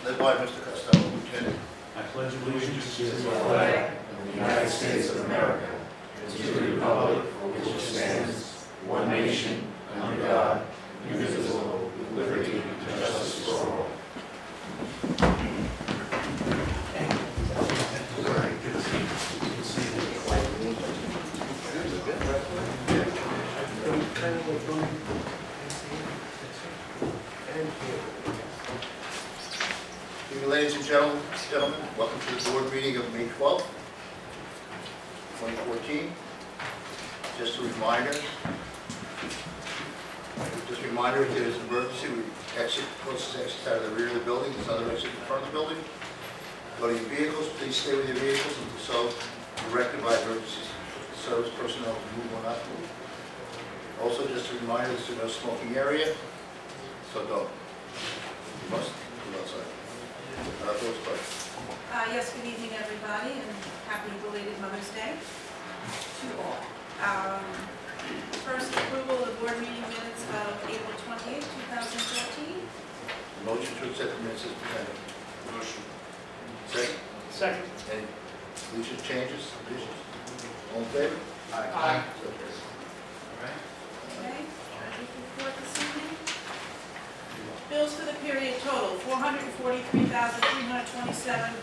led by Mr. Costello, Lieutenant. I pledge allegiance to to the the flag flag of the United States of America, and to the republic for which it stands, one nation, under God, indivisible, with liberty and justice for all. Ladies and gentlemen, welcome to the board meeting of May 12th, 2014. Just a reminder, if there's an emergency, we closest exit out of the rear of the building, there's another exit in front of the building. Go to your vehicles, please stay with your vehicles until so directed by emergency service personnel to move or not move. Also, just a reminder, there's no smoking area, so don't. You must go outside. Yes, good evening, everybody, and happy belated Mother's Day to all. First, approval of the board meeting minutes of April 28, 2014. Motion to accept the minutes as presented. Motion. Second. Second. Any deletions, changes, additions? All in favor? Aye. So carried. Okay, treasurer's report this evening. Bills for the period total, $443,327.41.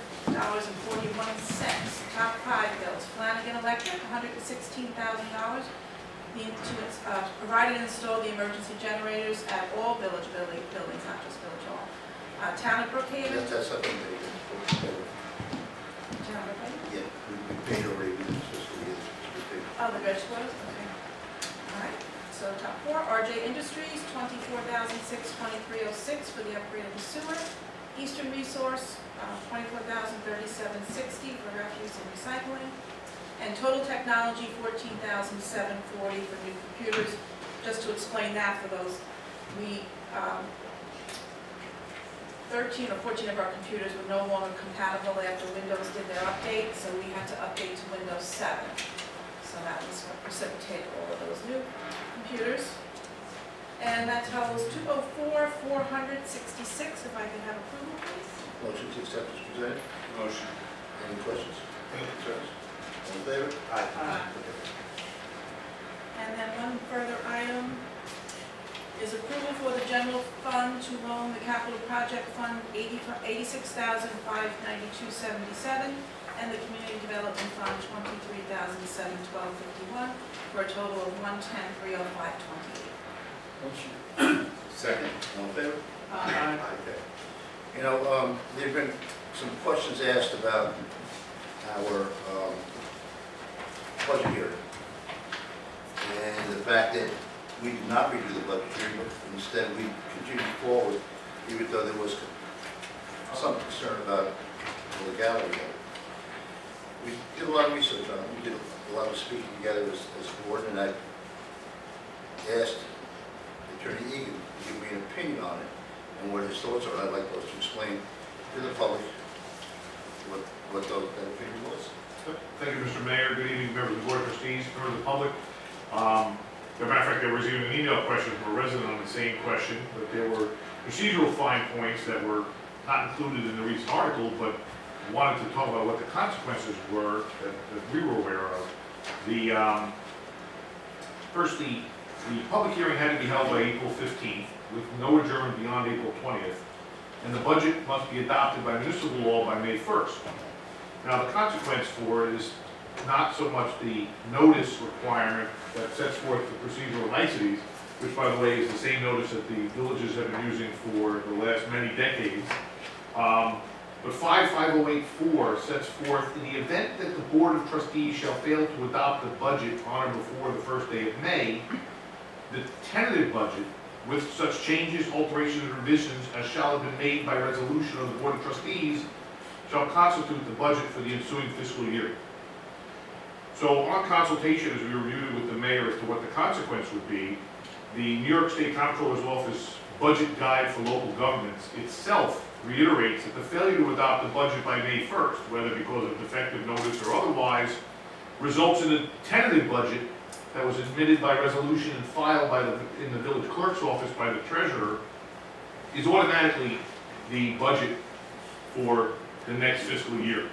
Top five bills, Flanagan Electric, $116,000. Provided and installed the emergency generators at all village buildings, not just Village Hall. Town of Brookhaven. That's something that you can. Town of Brookhaven? Yeah, we paid already this fiscal year. We paid. Oh, the veg squares, okay. All right, so top four, RJ Industries, $24,623.06 for the upgrade of the sewer. Eastern Resource, $24,037.60 for refuse and recycling. And Total Technology, $14,740 for new computers. Just to explain that for those, 13 or 14 of our computers were no longer compatible after Windows did their update, so we had to update to Windows 7. So that was what precipitated all of those new computers. And that totals $204,466. If I could have approval, please. Motion to accept is presented. Motion. Any questions? Concerns? All in favor? Aye. And then one further item is approval for the general fund to loan the capital project fund $86,592.77 and the community development fund $23,712.51 for a total of $110,305.28. Motion. Second. All in favor? Aye. Okay. You know, there have been some questions asked about our budget hearing. And the fact that we did not redo the budget hearing, but instead we continued forward, even though there was some concern about the legality of it. We did a lot of research on it. We did a lot of speaking together as a board, and I asked Attorney Egan to give me an opinion on it and what his thoughts are. I'd like those to explain to the public what that opinion was. Thank you, Mr. Mayor. Good evening, members of the Board of Trustees, members of the public. As a matter of fact, there was even an email question from a resident on the same question, but there were procedural fine points that were not included in the recent article, but wanted to talk about what the consequences were that we were aware of. First, the public hearing had to be held by April 15th, with no adjournment beyond April 20th, and the budget must be adopted by municipal law by May 1st. Now, the consequence for it is not so much the notice requirement that sets forth the procedural niceties, which, by the way, is the same notice that the villages have been using for the last many decades. But 5084 sets forth, in the event that the Board of Trustees shall fail to adopt the budget on or before the first day of May, the tentative budget, with such changes, alterations, and revisions as shall have been made by resolution of the Board of Trustees, shall constitute the budget for the ensuing fiscal year. So on consultation, as we reviewed it with the mayor as to what the consequence would be, the New York State Comptroller's Office Budget Guide for Local Governments itself reiterates that the failure to adopt the budget by May 1st, whether because of defective notice or otherwise, results in a tentative budget that was admitted by resolution and filed in the village clerk's office by the treasurer, is automatically the budget for the next fiscal year.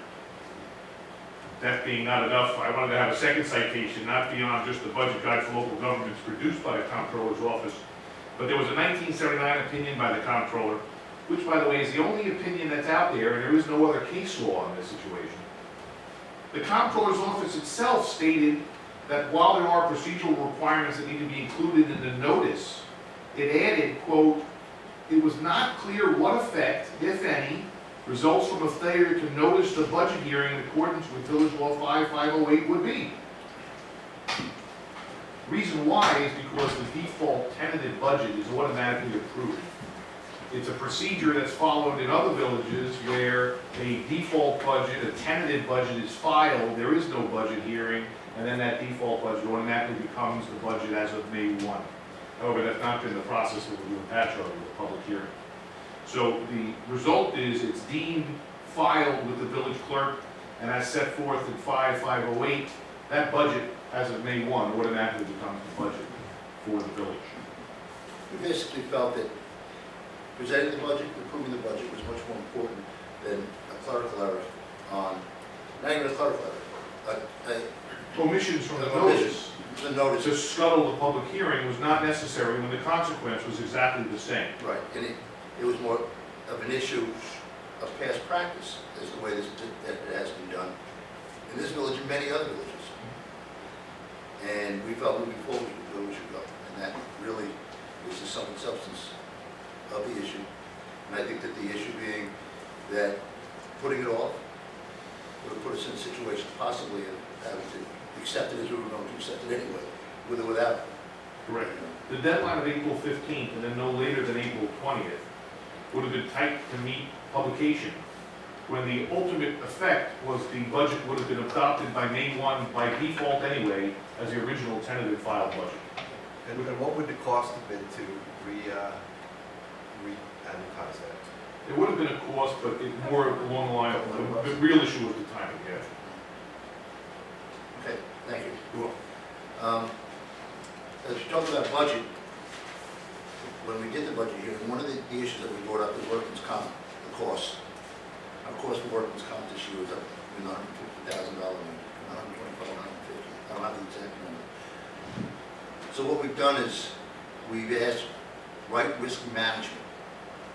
That being not enough, I wanted to have a second citation, not beyond just the budget guide for local governments produced by the comptroller's office, but there was a 1979 opinion by the comptroller, which, by the way, is the only opinion that's out there, and there is no other case law in this situation. The comptroller's office itself stated that while there are procedural requirements that need to be included in the notice, it added, quote, "It was not clear what effect, if any, results from a failure to notice the budget hearing in accordance with Village Law 5508 would be." Reason why is because the default tentative budget is automatically approved. It's a procedure that's followed in other villages where a default budget, a tentative budget is filed, there is no budget hearing, and then that default budget automatically becomes the budget as of May 1. However, that's not been the process that we're doing Patchogue with the public hearing. So the result is it's deemed filed with the village clerk, and as set forth in 5508, that budget as of May 1 automatically becomes the budget for the village. We basically felt that presenting the budget, approving the budget was much more important than a clerical error on, not even a clerical error, Omissions from the a omission. notice The notice. to scuttle the public hearing was not necessary when the consequence was exactly the same. Right, and it was more of an issue of past practice, is the way that it has been done in this village and many other villages. And we felt moving forward, where we should go, and that really is the sum and substance of the issue. And I think that the issue being that putting it off would have put us in a situation possibly of having to accept it as we were going to accept it anyway, with or without. Correct. The deadline of April 15th and then no later than April 20th would have been tight to meet publication, when the ultimate effect was the budget would have been adopted by May 1 by default anyway as the original tentative filed budget. And what would the cost have been to re-advertise that? It would have been a cost, but it more along the line of, the real issue was the timing, yeah. Okay, thank you. Cool. As you talk about budget, when we did the budget here, one of the issues that we brought up is workman's comp, the cost. Our cost for workman's comp this year was up in $150,000, $125,000, $150,000. I don't have the exact number. So what we've done is we've asked right risk management,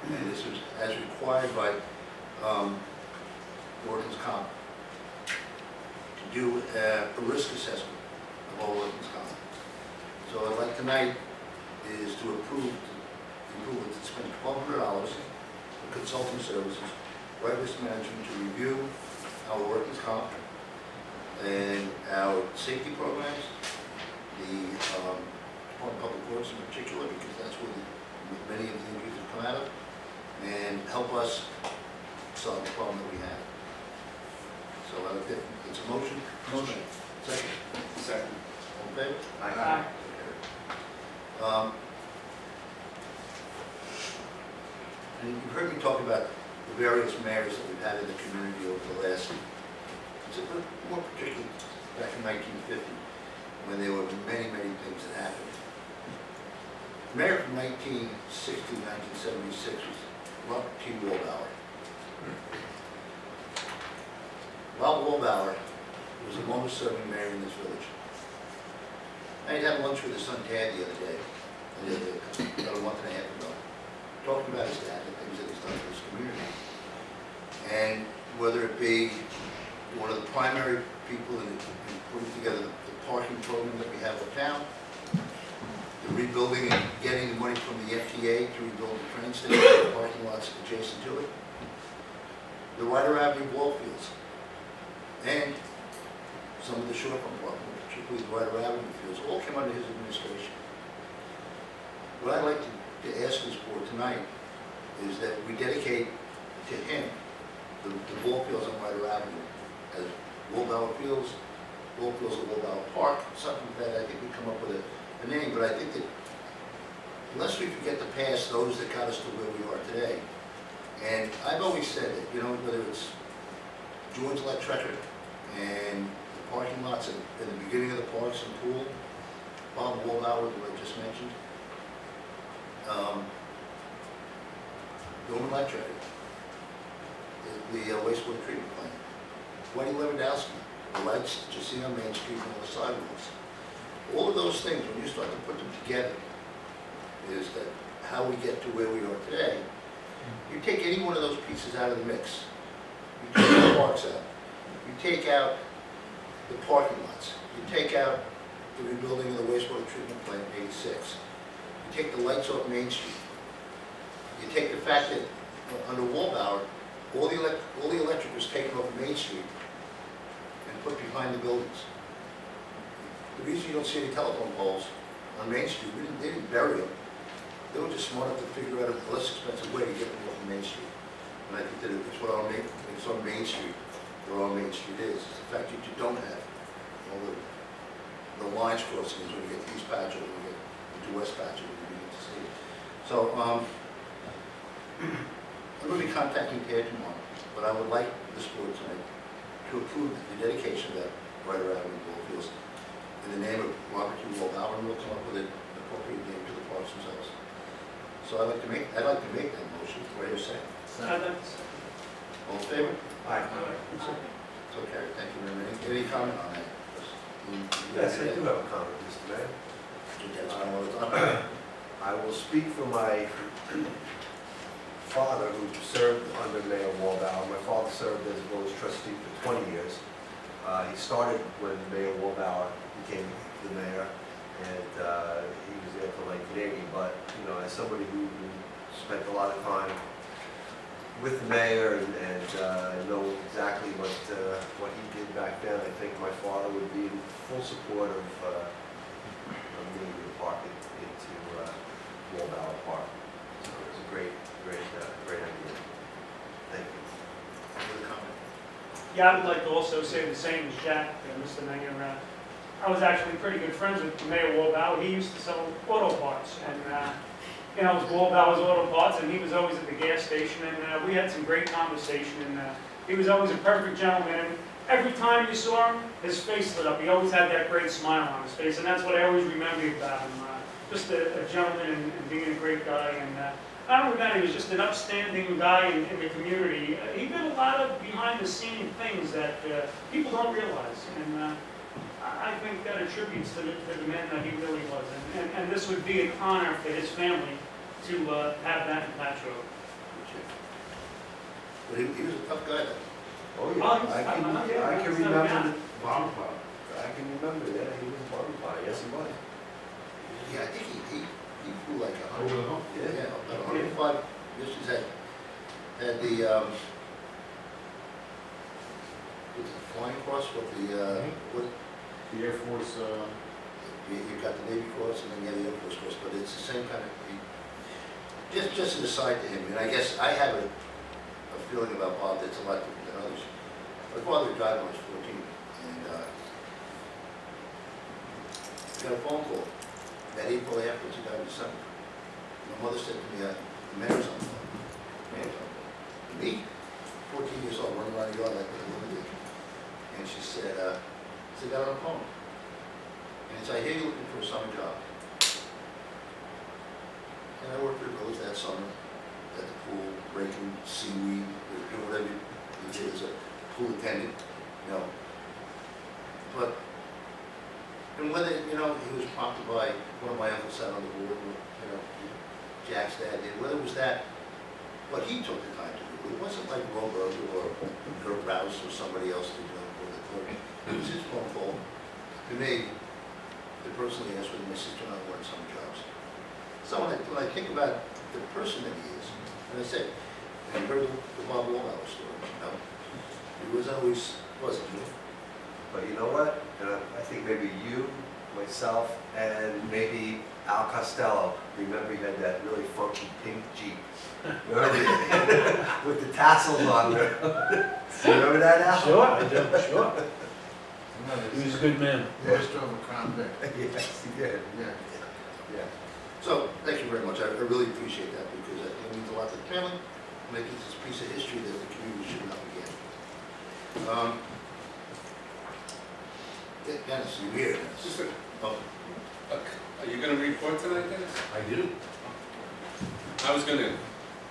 and this is as required by workman's comp, to do a risk assessment of all workman's comp. So I'd like tonight is to approve to spend $1,200 for consulting services, right risk management to review our workers' comp and our safety programs, the Department of Public Works in particular, because that's where many of the injuries have come out of, and help us solve the problem that we have. So I think it's a motion. Motion. Second. Second. All in favor? Aye. And you've heard me talk about the various mayors that we've had in the community over the last, more particularly back in 1950, when there were many, many things that happened. The mayor from 1960 to 1976 was Robert T. Waldauer. Bob Waldauer was the longest-serving mayor in this village. I had lunch with his son Tad the other day, about a month and a half ago, talking about his dad and things that he's done for his community. And whether it be one of the primary people in putting together the parking program that we have uptown, the rebuilding and getting the money from the FTA to rebuild the train station and the parking lots adjacent to it, the Ryder Avenue ball fields, and some of the shorefront parking, particularly the Ryder Avenue fields, all came under his administration. What I'd like to ask this board tonight is that we dedicate to him the ball fields on Ryder Avenue as Waldauer Fields, ball fields at Waldauer Park, something that I think we come up with a name, but I think that unless we forget the past, those that got us to where we are today. And I've always said that, you know, whether it's George Lectrecker and the parking lots in the beginning of the parks and pool, Bob Waldauer, who I just mentioned, Norman Lectrecker. the wastewater treatment plant. 20 Lewandowski, the lights that you see on Main Street and all the sidewalks. All of those things, when you start to put them together, is that how we get to where we are today. You take any one of those pieces out of the mix. You take the parks out. You take out the parking lots. You take out the rebuilding of the wastewater treatment plant in '86. You take the lights off Main Street. You take the fact that under Wallbauer, all the electric was taken off Main Street and put behind the buildings. The reason you don't see any telephone poles on Main Street, they didn't bury them. They were just smart enough to figure out a less expensive way to get them off of Main Street. And I think that it's what it's on Main Street, where on Main Street is. It's the fact that you don't have all the lines crossings when you get to East Patchogue, when you get into West Patchogue, when you begin to see. So, I'm going to be contacting Ted tomorrow, but I would like this board tonight to approve the dedication of that Ryder Avenue ball fields in the name of Robert Q. Wallbauer, and we'll come up with an appropriate name to the parks themselves. So I'd like to make that motion. Do I hear a second? All in favor? Aye. So carried. Thank you very much. Any comment on that? Yes, I do have a comment, Mr. Mayor. That's fine all the time. I will speak for my father, who served under Mayor Wallbauer. My father served as village trustee for 20 years. He started when Mayor Wallbauer became the mayor, and he was there till 1980. But you know, as somebody who spent a lot of time with the mayor and know exactly what he did back then, I think my father would be in full support of moving the park into Wallbauer Park. So it was a great idea. Thank you. Any comment? Yeah, I would like to also say the same as Jack, Mr. Mayor. I was actually pretty good friends with Mayor Wallbauer. He used to sell auto parts, and you know, it was Wallbauer's Auto Parts, and he was always at the gas station, and we had some great conversation, and he was always a perfect gentleman. And every time you saw him, his face lit up. He always had that great smile on his face, and that's what I always remember about him. Just a gentleman and being a great guy, and not only that, he was just an upstanding guy in the community. He did a lot of behind-the-scene things that people don't realize, and I think that attributes to the man that he really was. And this would be an honor for his family to have that in Patchogue. But he was a tough guy, though. Oh, yeah. I can remember. I can remember that. He was a bottom fire. Yes, he was. Yeah, I think he flew like Over the hump. Yeah, about 105. Just as had the with the flying cross with the what? The Air Force, You've got the Navy Cross and then you have the Air Force Cross, but it's the same kind of. Just an aside to him, and I guess I have a feeling about Bob that's a lot different than others. My father died when I was 14, and I got a phone call that April after he died in December. My mother said to me, "The mayor's on the phone." Mayor's on the phone. Me, 14 years old, running around the yard like a lunatic. And she said, "I got on the phone." And so I hear you looking for a summer job. And I worked for the village that summer at the pool, breaking seaweed, doing whatever you did as a pool attendant, you know. But, and whether, you know, he was prompted by one of my uncles sat on the board, you know, Jack's dad did, whether it was that, but he took the time to do it. It wasn't like Roberg or Kurt Rouse or somebody else to do it, or the clerk. It was his phone call to me to personally ask whether my sister and I wanted some jobs. So when I think about the person that he is, and I said, and you heard the Bob Wallbauer story, you know, he was always, wasn't he? But you know what? I think maybe you, myself, and maybe Al Costello. Remember, he had that really funky pink Jeep. With the tassels on there. Do you remember that, Al? Sure, I do, sure. He was a good man. Most of them Crown Vic. Yes, he did. Yeah. So, thank you very much. I really appreciate that because it means a lot to the family, making this piece of history that the community should not forget. Dennis, you here? Just a- Oh, Are you going to report tonight, Dennis? I do. I was going to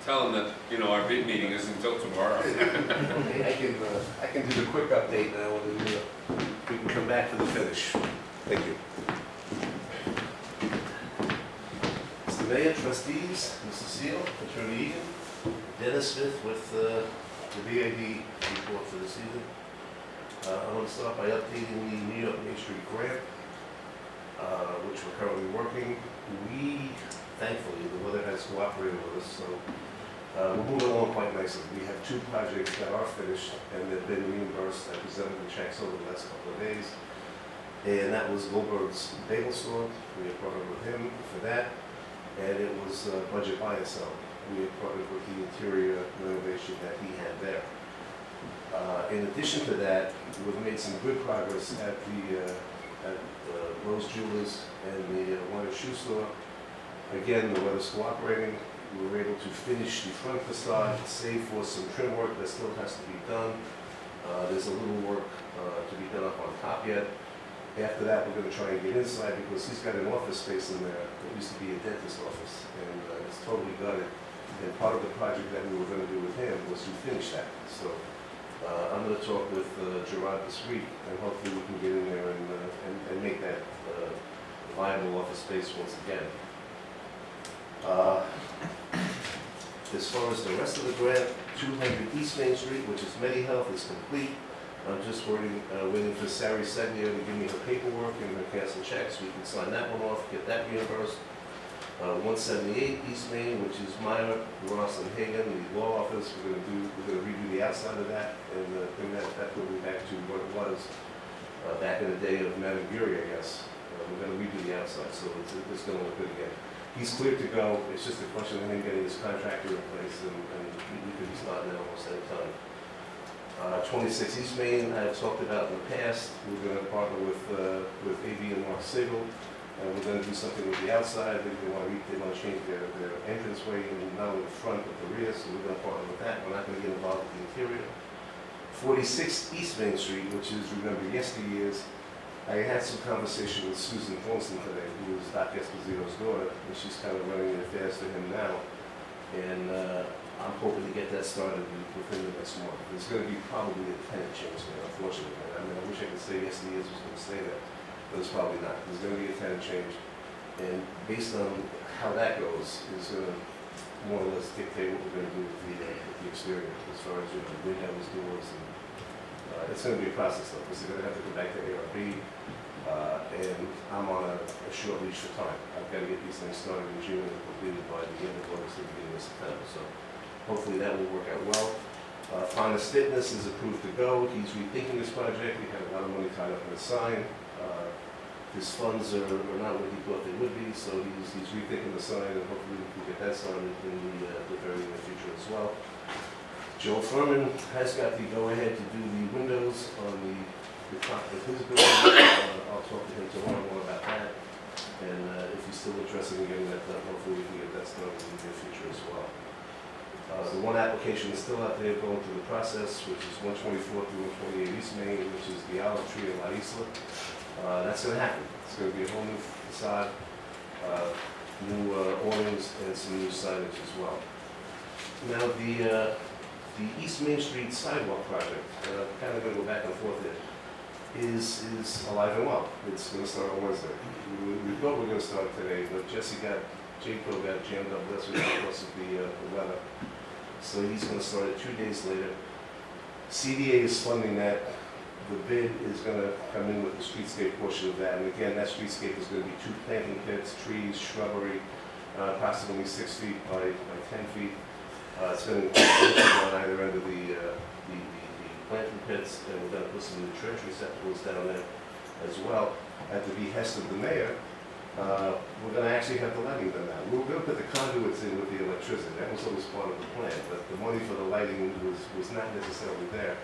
tell them that, you know, our bid meeting isn't until tomorrow. Okay, I can do the quick update now, and then we can come back for the finish. Thank you. Mr. Mayor, trustees, Mr. Seal, Attorney Egan, Dennis Smith with the BAD report for this evening. I want to start by updating the New York Main Street grant, which we're currently working. Thankfully, the weather has cooperated with us, so we're moving along quite nicely. We have 2 projects that are finished and they've been reimbursed. I presented the checks over the last couple of days. And that was Goldberg's Bagel Store. We had partnered with him for that. And it was Budget Buy and Sell. We had partnered with the interior renovation that he had there. In addition to that, we've made some good progress at Rose Jewelers and the Warner Shoe Store. Again, the weather's cooperating. We were able to finish the front facade, save for some trim work that still has to be done. There's a little work to be done up on top yet. After that, we're going to try and get inside because he's got an office space in there that used to be a dentist office, and it's totally gutted. And part of the project that we were going to do with him was to finish that. So I'm going to talk with Gerard this week, and hopefully we can get in there and make that viable office space once again. As far as the rest of the grant, 200 East Main Street, which is MediHealth, is complete. I'm just waiting for Sari Seglia to give me her paperwork and her cancel checks. We can sign that one off, get that reimbursed. 178 East Main, which is Meyer, Ross, and Hagan, the law office. We're going to redo the outside of that and bring that building back to what it was back in the day of Madame Curie, I guess. We're going to redo the outside, so it's going to look good again. He's cleared to go. It's just a question of him getting his contractor in place, and we could be starting at almost any time. 26 East Main, I've talked about in the past. We're going to partner with AB and Mark Siegel, and we're going to do something with the outside. They want to change their entranceway, and not only the front but the rear, so we're going to partner with that. We're not going to get involved with the interior. 46 East Main Street, which is, remember, yesteryears. I had some conversation with Susan Paulson today, who is Doc Esposito's daughter, and she's kind of running the affairs for him now. And I'm hoping to get that started within the next month. There's going to be probably a tenant change there, unfortunately. I mean, I wish I could say yesteryears was going to stay there, but it's probably not. There's going to be a tenant change. And based on how that goes, is going to more or less dictate what we're going to do with the exterior, as far as windows, doors, and it's going to be a process though, because they're going to have to go back to ARB. And I'm on a short leash for time. I've got to get these things started in June and completed by the end of August and beginning of September. So hopefully that will work out well. Finest Fitness is approved to go. He's rethinking this project. We had a lot of money tied up in the sign. His funds are not what he thought they would be, so he's rethinking the sign, and hopefully we can get that started in the very near future as well. Joe Furman has got the go-ahead to do the windows on the top of his building. I'll talk to him tomorrow more about that. And if he's still interested in getting that done, hopefully we can get that started in the near future as well. The one application is still out there going through the process, which is 124 through 128 East Main, which is the olive tree in La Isla. That's going to happen. It's going to be a whole new facade, new awnings, and some new signage as well. Now the East Main Street sidewalk project, kind of going to go back and forth there, is alive and well. It's going to start on Wednesday. We thought we were going to start today, but J-Pro got jammed up last week because of the weather. So he's going to start it 2 days later. CDA is funding that. The bid is going to come in with the streetscape portion of that. And again, that streetscape is going to be 2 planting pits, trees, shrubbery, approximately 6 feet by 10 feet. It's going to be on either end of the planting pits, and we're going to put some new trench receptacles down there as well. At the behest of the mayor, we're going to actually have the lighting done now. We're going to put the conduits in with the electricity. That was always part of the plan, but the money for the lighting was not necessarily there.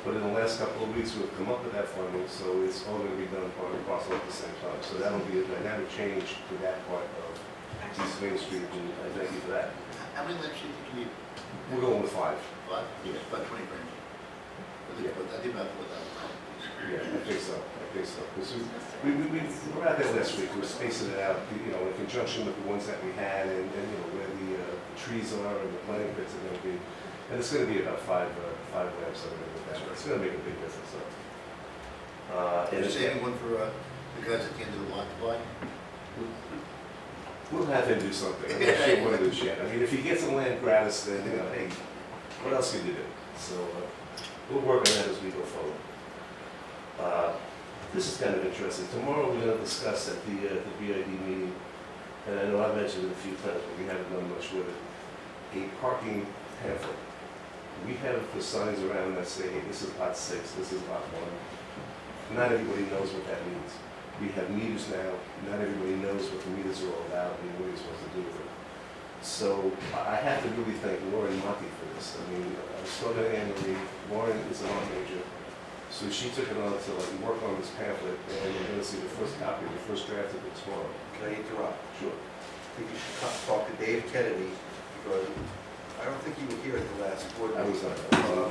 But in the last couple of weeks, we've come up with that funding, so it's all going to be done part and parcel at the same time. So that'll be a dynamic change to that part of East Main Street, and I thank you for that. How many lights do you think you need? We're going with 5. 5? Yeah, about 20 grand. I think about 4,000. Yeah, I think so. Because we were out there last week. We were spacing it out, in conjunction with the ones that we had, and where the trees are and the planting pits are gonna be. And it's gonna be about five lamps that are gonna go down. It's gonna make a big difference, so. And Is it's- there anyone for the guys at the end of the lot to buy? We'll have him do something. I'm not sure what it is yet. I mean, if he gets the land gratis, then, you know, hey, what else can you do? So, we'll work on that as we go forward. This is kind of interesting. Tomorrow, we're gonna discuss at the BID meeting, and I know I've mentioned it a few times, but we haven't done much with it, a parking pamphlet. We have the signs around that say, hey, this is lot 6, this is lot 1. Not everybody knows what that means. We have meters now, not everybody knows what the meters are all about and what you're supposed to do with them. So I have to really thank Lauren Monty for this. I mean, I was talking to Anne Marie, Lauren is an art major, so she took it on to like work on this pamphlet, and we're gonna see the first copy, the first draft of it tomorrow. Can I interrupt? Sure. I think you should talk to Dave Kennedy, because I don't think you were here at the last board I meeting. was not.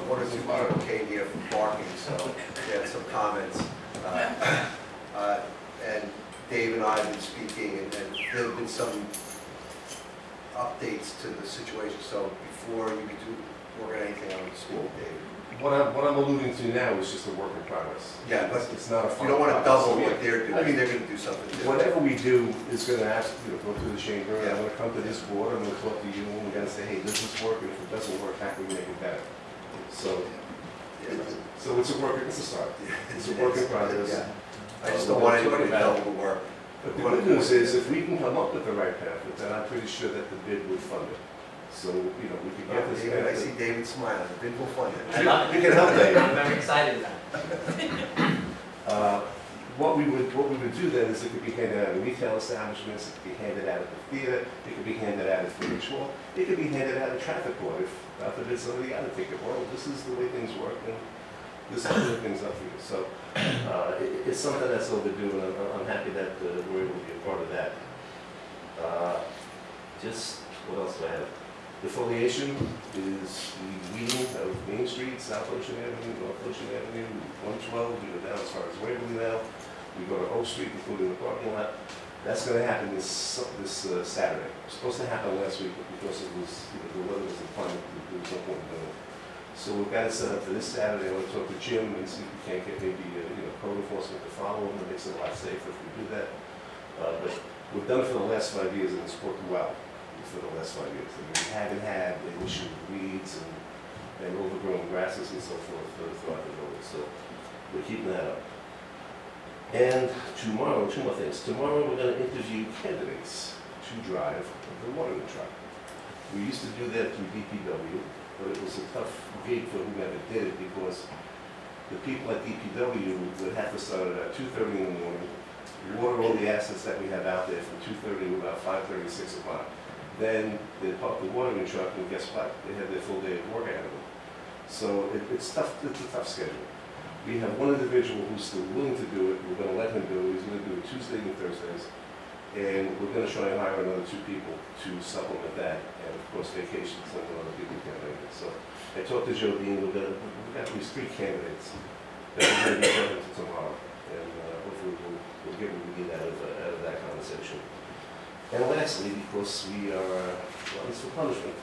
One or two people came here for parking, so they had some comments. And Dave and I have been speaking, and there have been some updates to the situation, so before you do work on anything, I would speak with Dave. What I'm alluding to now is just a work in progress. Yeah, but It's not a you final don't want to product. double So, what they're doing, I mean, they're gonna do something different. whatever we do is gonna have to, go through the chamber, and Yeah. I'm gonna come to this board, I'm gonna talk to you, and we're gonna say, hey, does this work, and if it doesn't work, how can we make it better? So it's a work, it's a start. It's a work in progress. Yeah. I just don't want anybody to double the work. But the good news is, if we can come up with the right pamphlet, then I'm pretty sure that the bid would fund it. So, we could get this David, I pamphlet. see David smiling, the bid will fund it. I love it. We can help Dave. I'm very excited about it. What we would do then is it could be handed out in retail establishments, it could be handed out at the theater, it could be handed out at the village hall, it could be handed out at traffic court if, God forbid, somebody got a ticket. Well, this is the way things work, and this is how things up for you. So, it's something that's overdue, and I'm happy that we're able to be a part of that. What else do I have? The foliation is the weeding of Main Street, South Ocean Avenue, North Ocean Avenue, 112, we go down as far as Waverly now. We go to Oak Street, including the parking lot. That's gonna happen this Saturday. It was supposed to happen last week, but because it was, the weather was inclement, there was no point in doing it. So we've got it set up for this Saturday. I want to talk to Jim and see if we can't get maybe, code enforcement to follow them. It makes it a lot safer if we do that. But we've done it for the last 5 years, and it's worked well for the last 5 years. I mean, we haven't had an issue with weeds and overgrown grasses and so forth throughout the village. So we're keeping that up. And tomorrow, 2 more things. Tomorrow we're going to interview candidates to drive the watering truck. We used to do that through DPW, but it was a tough gig for whoever did it because the people at DPW would have to start at 2:30 in the morning, water all the assets that we have out there from 2:30 to about 5:30, 6 o'clock. Then they park the watering truck, and guess what? They have their full day of work ahead of them. So it's tough. It's a tough schedule. We have one individual who's still willing to do it. We're going to let him do it. He's going to do it Tuesdays and Thursdays. And we're going to try and hire another 2 people to supplement that. And of course, vacations, some other people can't make it. So I talked to Joe Dean. We've got at least 3 candidates that we're going to be talking to tomorrow. And hopefully we'll get what we need out of that conversation. And lastly, because we are, it's for punishment.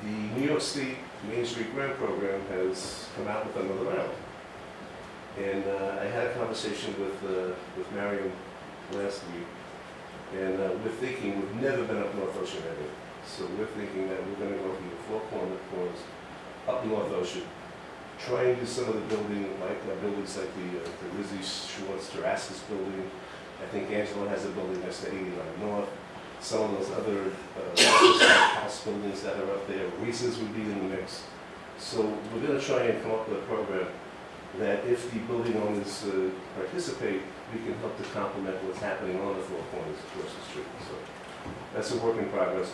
The New York State Main Street Grant Program has come out with another round. And I had a conversation with Marion last week, and we're thinking, we've never been up North Ocean Avenue, so we're thinking that we're going to go from the 4 corners up North Ocean, try and do some of the buildings like the Rizzy Schwartz Jurassic building. I think Angela has a building next to 89 North. Some of those other house buildings that are up there, Reese's would be in the mix. So we're going to try and come up with a program that if the building owners participate, we can help to complement what's happening on the 4 corners across the street. So that's a work in progress.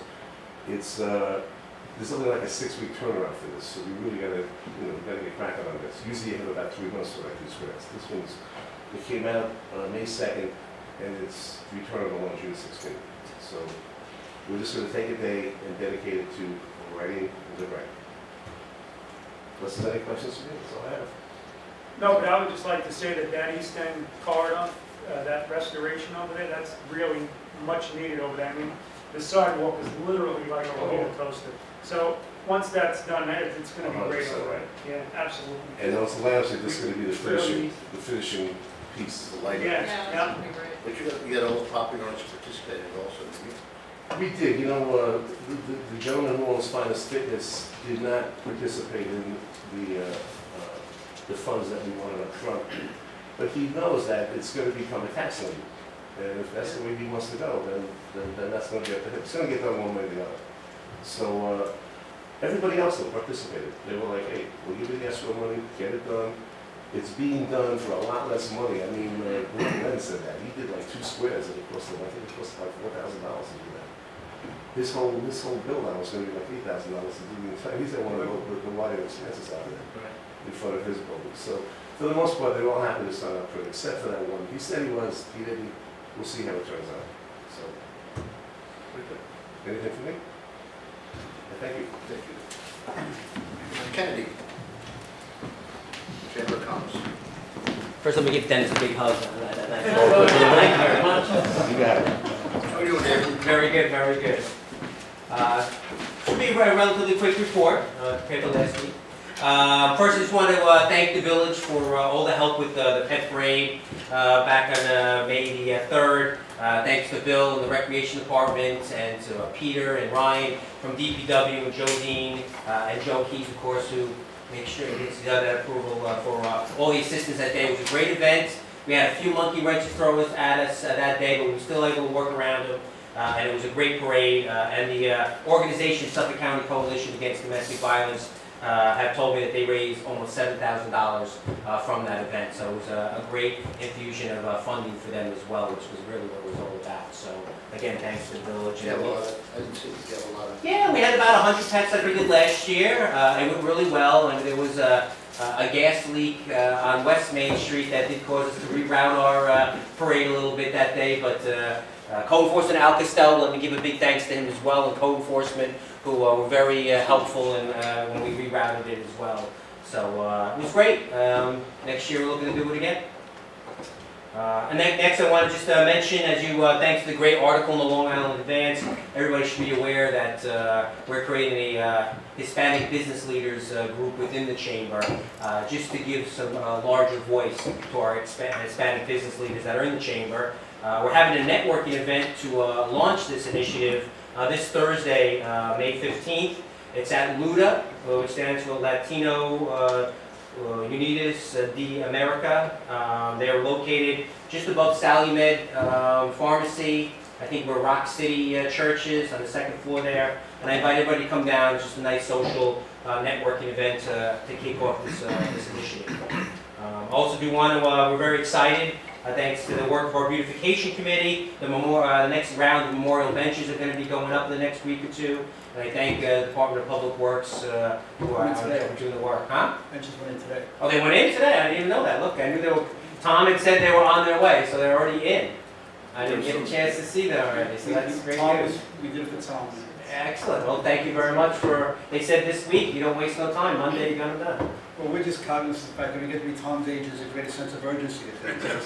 It's there's only like a 6-week turnaround for this, so we really got to get cracking on this. Usually you have about 3 months to write these grants. It came out May 2nd, and it's returnable on June 16th. So we're just going to take a day and dedicate it to writing the grant. Unless there's any questions for me, that's all I have. No, but I would just like to say that East End corridor, that restoration over there, that's really much needed over there. I mean, The sidewalk is literally like a roller coaster. So once that's done, it's gonna be great 100%. over there. Yeah, absolutely. And those lamps are just gonna be the Really? finishing piece. The light. Yeah, Yeah, yeah. that's gonna be great. But you got all the property owners participated also, didn't you? We did, you know, the gentleman who owns Finest Fitness did not participate in the funds that we wanted up front. But he knows that it's gonna become a tax levy. And if that's the way he wants to go, then that's gonna get, it's gonna get done one way or the other. So, everybody else that participated, they were like, hey, we'll give you the escrow money, get it done. It's being done for a lot less money. I mean, Glenn Lennon said that. He did like 2 squares and it cost him, I think it cost like $4,000 to do that. This whole build out was gonna be like $8,000 to do the entire, he said one of the wider expenses out there in front of his building. So, for the most part, they were all happy to sign up for it, except for that one. He said he didn't, we'll see how it turns out. So, pretty good. Anything for me? Thank you. Thank you. Kennedy. Chamber of Commerce. First, let me give Dennis a big hug. Thank you very much. You got it. How are you doing, David? Very good, very good. Should be a relatively quick report compared to last week. First, I just want to thank the village for all the help with the pet parade back on May the 3rd. Thanks to Bill and the Recreation Department, and to Peter and Ryan from DPW, and Joe Dean, and Joe Keys, of course, who make sure he gets that approval for all the assistance that day. It was a great event. We had a few monkey wrenches thrown at us that day, but we were still able to work around them. And it was a great parade. And the organization, Suffolk County Coalition Against Domestic Violence, have told me that they raised almost $7,000 from that event. So it was a great infusion of funding for them as well, which was really what it was all about. So again, thanks to the village. You have a lot of, I didn't see you have a lot of. Yeah, we had about 100 pets like we did last year. It went really well, and there was a gas leak on West Main Street that did cause us to reroute our parade a little bit that day, but Code Enforcement Al Costello, let me give a big thanks to him as well, and Code Enforcement, who were very helpful when we rerouted it as well. So it was great. Next year we're looking to do it again. And then next I want to just mention, as you, thanks to the great article in the Long Island Advance, everybody should be aware that we're creating a Hispanic business leaders group within the chamber, just to give some larger voice to our Hispanic business leaders that are in the chamber. We're having a networking event to launch this initiative this Thursday, May 15th. It's at LUDA, which stands for Latino Unidas de America. They're located just above Sally Med Pharmacy. I think where Rock City Church is, on the 2nd floor there. And I invite everybody to come down. It's just a nice social networking event to kick off this initiative. I also do want to, we're very excited, thanks to the work of our beautification committee. The next round of memorial benches are going to be going up in the next week or two. And I thank the Department of Public Works who are doing the work. Huh? Benches went in today. Oh, they went in today? I didn't even know that. Look, I knew they were, Tom had said they were on their way, so they're already in. I didn't get a chance to see them already, so that's great news. We did it for Tom. Excellent. Well, thank you very much for, they said this week, you don't waste no time. Monday, you got it done. Well, we're just cognizant of the fact that we get to be Tom's age, there's a greater sense of urgency to things.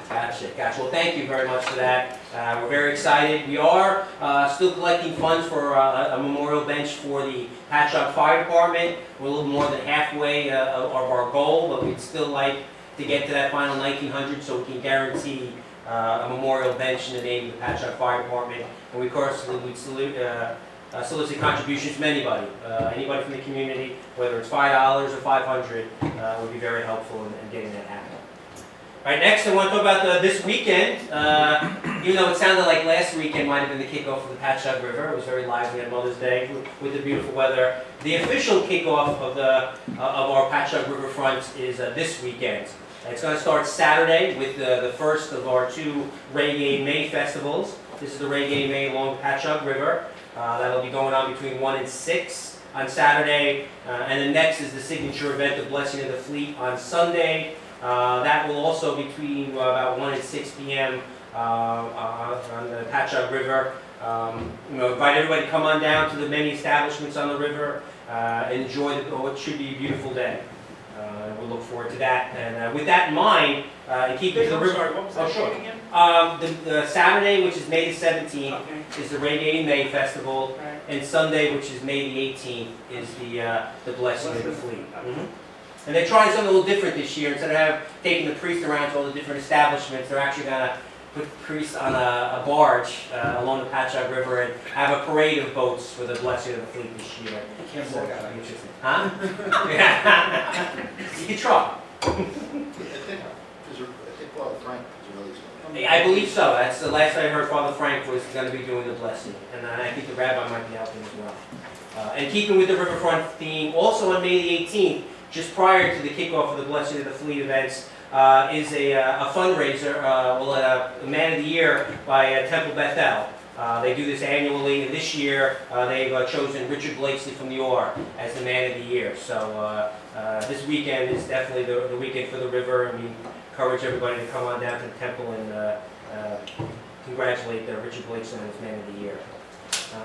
Gotcha. Well, thank you very much for that. We're very excited. We are still collecting funds for a memorial bench for the Patchogue Fire Department. We're a little more than halfway of our goal, but we'd still like to get to that final 1,900 so we can guarantee a memorial bench in the name of the Patchogue Fire Department. And we, of course, we'd solicit contributions from anybody from the community, whether it's $5 or $500, would be very helpful in getting that happening. All right, next I want to talk about this weekend. Even though it sounded like last weekend might have been the kickoff of the Patchogue River, it was very lively on Mother's Day with the beautiful weather. The official kickoff of our Patchogue Riverfront is this weekend. It's going to start Saturday with the first of our 2 Reggae May festivals. This is the Reggae May along the Patchogue River. That'll be going on between 1 and 6 on Saturday. And the next is the signature event, the Blessing of the Fleet, on Sunday. That will also be between about 1 and 6 p.m. On the Patchogue River. Invite everybody to come on down to the many establishments on the river and enjoy what should be a beautiful day. We'll look forward to that. And with that in mind, and keep it to the I'm river. sorry, what was that sure. date again? The Saturday, which is May the 17th, Okay, is the Radiating May Festival, right. and Sunday, which is May the 18th, is the Blessing of the Fleet. Mhm. And they're trying something a little different this year. Instead of taking the priest around to all the different establishments, they're actually going to put priests on a barge along the Patchogue River and have a parade of boats for the Blessing of the Fleet this year. Can't So, walk out. interesting. Huh? Yeah. You can try. I think Father Frank is really. I believe so. That's the last I heard. Father Frank was going to be doing the blessing, and I think the rabbi might be helping as well. And keeping with the riverfront theme, also on May the 18th, just prior to the kickoff of the Blessing of the Fleet events, is a fundraiser, a Man of the Year by Temple Bethel. They do this annually, and this year they've chosen Richard Blakesley from New York as the Man of the Year. So this weekend is definitely the weekend for the river, and we encourage everybody to come on down to the temple and congratulate Richard Blakesley as Man of the Year.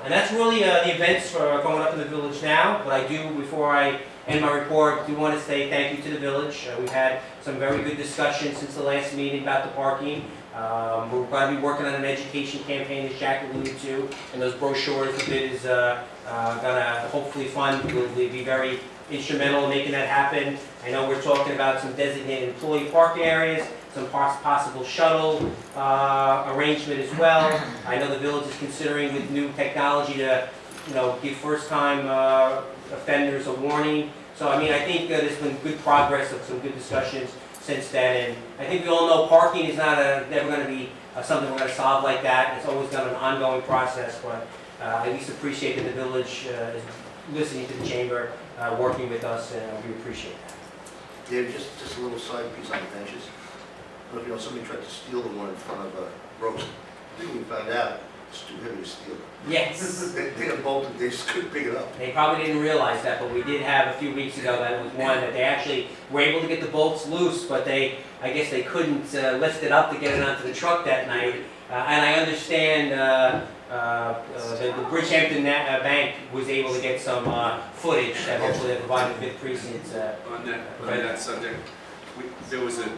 And that's really the events for going up in the village now. But I do, before I end my report, do want to say thank you to the village. We've had some very good discussions since the last meeting about the parking. We're going to be working on an education campaign, as Jack alluded to, and those brochures the bid is going to hopefully fund. Will be very instrumental in making that happen. I know we're talking about some designated employee parking areas, some possible shuttle arrangement as well. I know the village is considering with new technology to, give first-time offenders a warning. So I mean, I think there's been good progress of some good discussions since then, and I think we all know parking is never going to be something we're going to solve like that. It's always been an ongoing process, but I at least appreciate that the village is listening to the chamber, working with us, and we appreciate that. Dave, just a little side piece on the benches. I don't know if somebody tried to steal the one in front of Brooks. I think we found out it's too heavy to steal. Yes. They got bolted, they just couldn't pick it up. They probably didn't realize that, but we did have a few weeks ago that it was one that they actually were able to get the bolts loose, but I guess they couldn't lift it up to get it onto the truck that night. And I understand the Bridgehampton Bank was able to get some footage that hopefully they provided with precincts. On that subject, there was a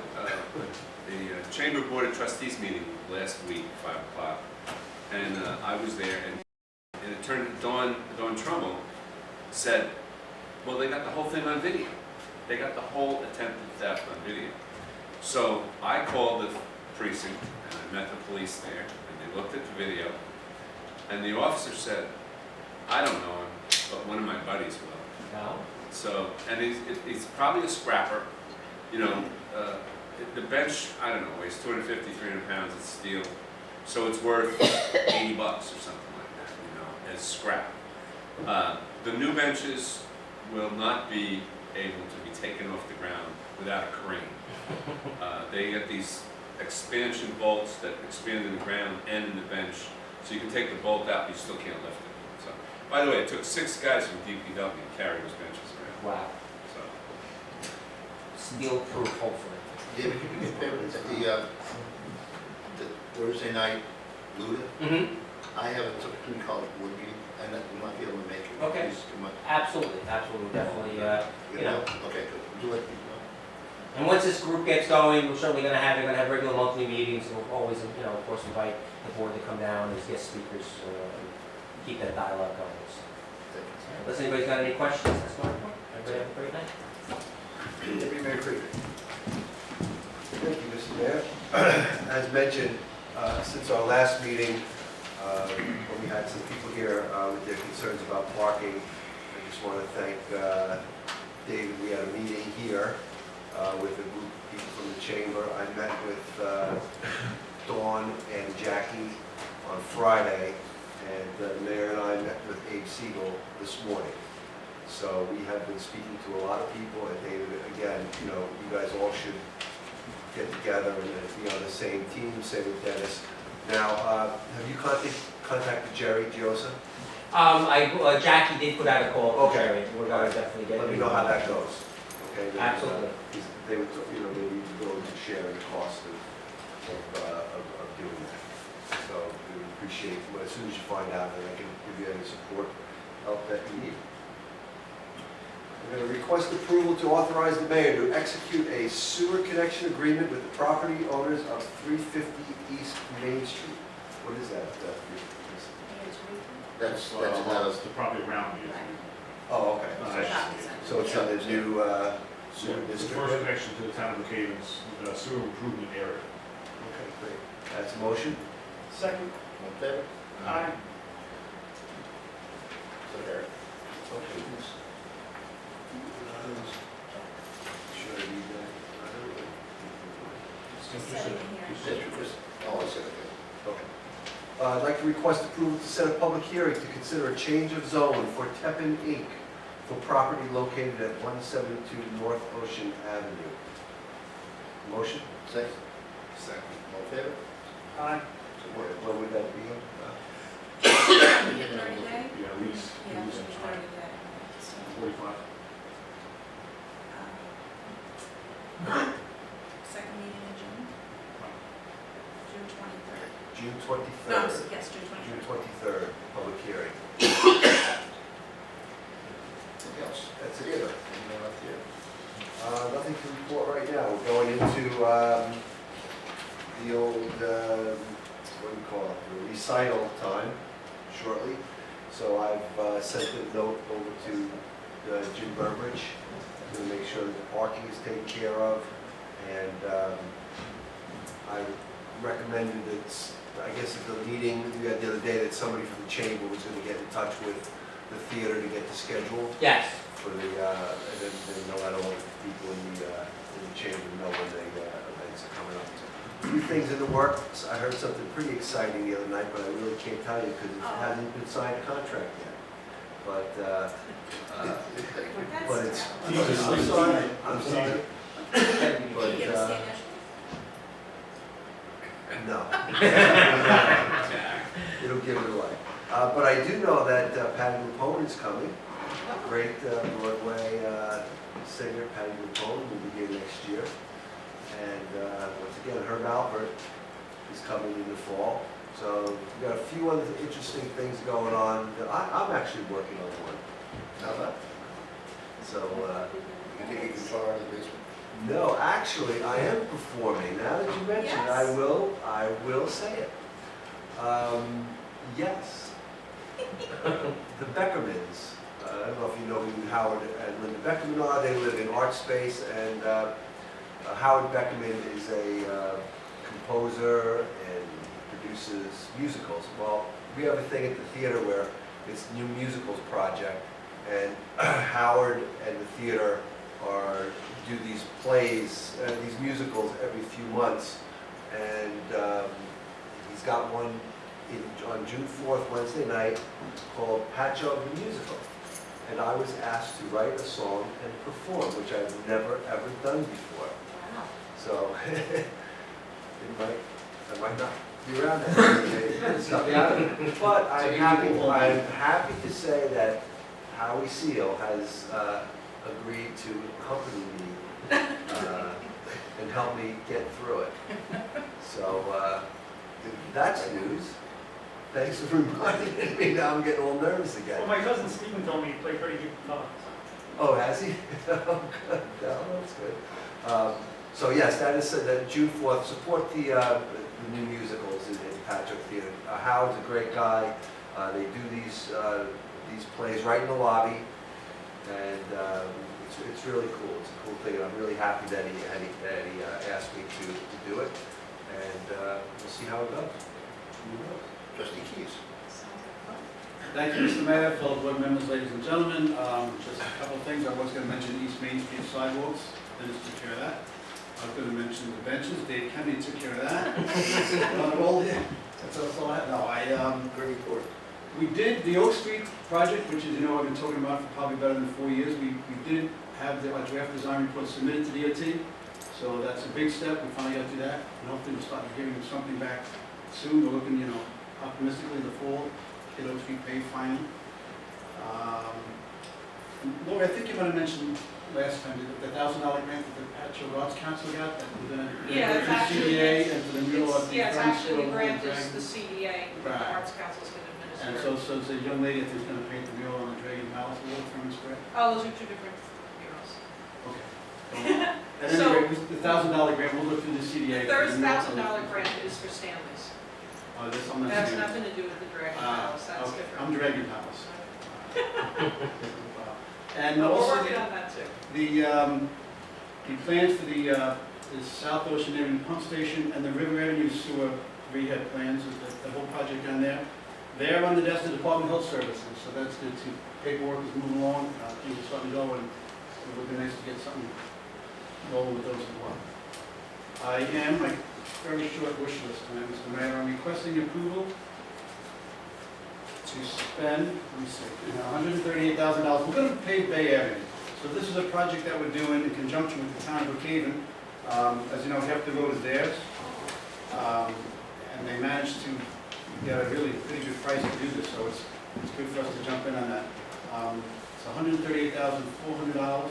Chamber Board of Trustees meeting last week, 5 o'clock, and I was there, and it turned Dawn Trumbull said, well, they got the whole thing on video. They got the whole attempted theft on video. So I called the precinct, and I met the police there, and they looked at the video, and the officer said, I don't know him, but one of my buddies will. No? So, and he's probably a scrapper, the bench, I don't know, weighs 250, 300 pounds, it's steel, so it's worth $80 or something like that, as scrap. The new benches will not be able to be taken off the ground without a crane. They get these expansion bolts that expand in the ground and in the bench, so you can take the bolt out, but you still can't lift it. So, by the way, it took 6 guys from DPW to carry those benches around. Wow. So, Steel proof, hopefully. David, could you do me a favor, at the Thursday night Luda, Mm-hmm. I have a community college board meeting, and we might be able to make it. Okay. Please come up. Absolutely, definitely. Okay, good. Would you let me know? And once this group gets going, we're certainly they're going to have regular monthly meetings, and we'll always, of course, invite the board to come down as guest speakers, and keep that dialogue going. So, unless anybody's got any questions, that's my report. Everybody have a great night. Deputy Mayor Krieger. Thank you, Mr. Mayor. As mentioned, since our last meeting, when we had some people here with their concerns about parking, I just want to thank David. We had a meeting here with a group of people from the chamber. I met with Dawn and Jackie on Friday, and the mayor and I met with Abe Siegel this morning. So we have been speaking to a lot of people, and David, again, you guys all should get together and be on the same team, same with Dennis. Now, have you contacted Jerry Giosa? Jackie did put out a call to Okay. Jerry. We're going to definitely get Let me know how that goes. Okay. Then, Absolutely. They would, maybe you could go into sharing the cost of doing that. So we would appreciate, as soon as you find out, then I can give you any support, help that you need. I'm going to request approval to authorize the mayor to execute a sewer connection agreement with the property owners of 350 East Main Street. What is that? 350 East? That's The property around me. Oh, okay. Right. So it's in the new sewer The district? first connection to the town of Brookhaven's sewer improvement area. Okay, great. That's a motion? Second. All in favor? Aye. So there. Okay. Should I read that? Oh, I said it. Okay. I'd like to request approval to set a public hearing to consider a change of zone for Teppan Inc. for property located at 172 North Ocean Avenue. Motion? Second. Second. All in favor? Aye. So What there. what would that be? 30 day? Yeah, at least, Yeah, at least it's 30 day. So, 45. Second meeting in June? June 23rd. June No, 23rd. yes, June June 23rd. 23rd, public hearing. Anything else? That's it, Theater. sir. Anything about theater? Nothing to report right now. We're going into the old, what do you call it, the recital time shortly. So I've sent a note over to Jim Burbridge to make sure that the parking is taken care of. And I recommended that, I guess at the meeting we had the other day, that somebody from the chamber was going to get in touch with the theater to get the schedule Yes. for the, and then let all the people in the chamber know when the events are coming up. A few things in the works. I heard something pretty exciting the other night, but I really can't tell you because it hasn't been signed a contract yet. But it's, I'm sorry, I'm sorry. Can you But, give us the initials? no. It'll give it away. But I do know that Patty Lupone is coming. Great Broadway singer, Patty Lupone, will be here next year. And once again, Herb Alpert is coming in the fall. So we've got a few other interesting things going on. I'm actually working on one. How's that? So, You can take a guitar out of the basement? no, actually, I am performing. Now that you mention it, I will say it. Yes. The Beckermans. I don't know if you know who Howard and Linda Beckerman are. They live in Art Space, and Howard Beckerman is a composer and produces musicals. Well, we have a thing at the theater where it's New Musicals Project, and Howard and the theater do these plays, these musicals every few months, and he's got one on June 4th, Wednesday night, called Patchogue the Musical. And I was asked to write a song and perform, which I've never, ever done before. Wow. So, I might not be around that day, stuff out of it. But I'm happy to say that Howie Seal has agreed to accompany me and help me get through it. So, that's news. Thanks for reminding me. Now I'm getting all nervous again. Well, my cousin Stephen told me he played pretty good guitar. Oh, has he? Oh, good. No, that's good. So yes, that is that June 4th. Support the new musicals in Patchogue Theater. Howard's a great guy. They do these plays right in the lobby, and it's really cool. It's a cool thing. And I'm really happy that he asked me to do it, and we'll see how it goes. Trustee Keys. Thank you, Mr. Mayor, fellow board members, ladies and gentlemen. Just a couple of things. I was going to mention East Main Street sidewalks. Dennis took care of that. I was going to mention the benches. Dave Kennedy took care of that. Not all there. That's all I have. No, Good report. we did the Oak Street project, which, as you know, I've been talking about for probably better than 4 years. We did have the draft design report submitted to DOT. So that's a big step. We finally got to do that. And hopefully we'll start getting something back soon. We're looking, optimistically in the fall, get Oak Street paved finally. Laura, I think you might have mentioned last time, the $1,000 grant that the Patchogue Arts Council got, that we're going to Yeah, it's actually- CDA and for the mural at the Yeah, it's Friends actually School grant and is the CDA, the Right. Arts Council's going to And administer. so it's a young lady who's going to paint the mural on the Dragon Palace Award from Spray. Oh, those are two different At any So- rate, the $1,000 grant, we'll go through the CDA. The $30,000 grant is for Stanley's. Oh, this, I'm not That's seeing. nothing to do with the Dragon Palace, that's Okay, different. I'm Dragon Palace. And But we're also, working on that too. the plans for the South Ocean Avenue Pump Station and the River Avenue Sewer rehab plans, the whole project down there, they're on the desk of the Department of Health Services, so that's good too. Paperwork is moving along, things are starting to go, and it would be nice to get something rolling with those as well. I am, like, very short wish list tonight, Mr. Mayor, I'm requesting approval to spend, let me see, $138,000. We're gonna pave Bay Avenue. So this is a project that we're doing in conjunction with the town of Brookhaven. As you know, half the road is theirs. And they managed to get a really pretty good price to do this, so it's good for us to jump in on that. It's $138,400.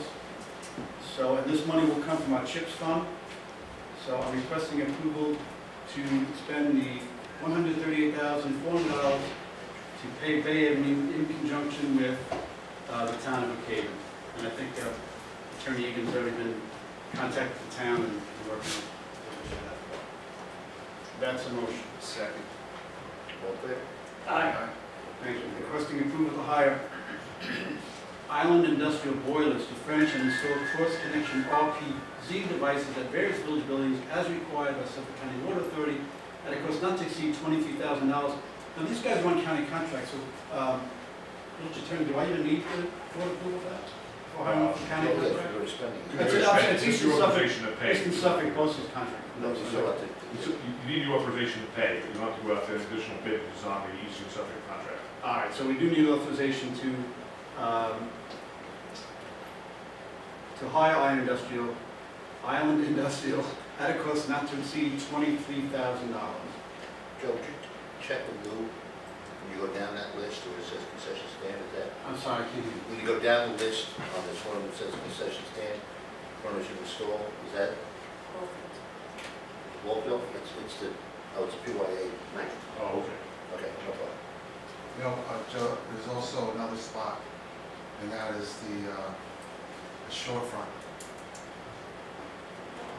So, and this money will come from our CHIPS fund. So I'm requesting approval to spend the $138,400 to pay Bay Avenue in conjunction with the town of Brookhaven. And I think Attorney Egan's already been contacted the town and working with that. That's a motion. Second. All in favor? Aye. Thank you. Requesting approval to hire Island Industrial Boilers to furnish and install cross-connection RPZ devices at various village buildings as required by Suffolk County Water Authority at a cost not to exceed $23,000. Now, these guys run county contracts, so, Village Attorney, do I even need the board approval for that? For hiring for county No, yes, contract? we're spending. That's it. It's Eastern your Suffolk- authorization to pay. Eastern Suffolk Postage contract. No, you still have to. You need your authorization to pay, but you don't have to go out to an additional bid, which is on the Eastern Suffolk contract. All right, so we do need authorization to hire Island Industrial at a cost not to exceed $23,000. Joe, could you check the blue, when you go down that list, where it says concession stand, is that? I'm sorry, I can't hear you. When you go down the list on this one that says concession stand, furnish and install, is that Waltville? It's the, oh, it's a PYA. Oh, okay. Okay, no problem. You know, Joe, there's also another spot, and that is the shorefront.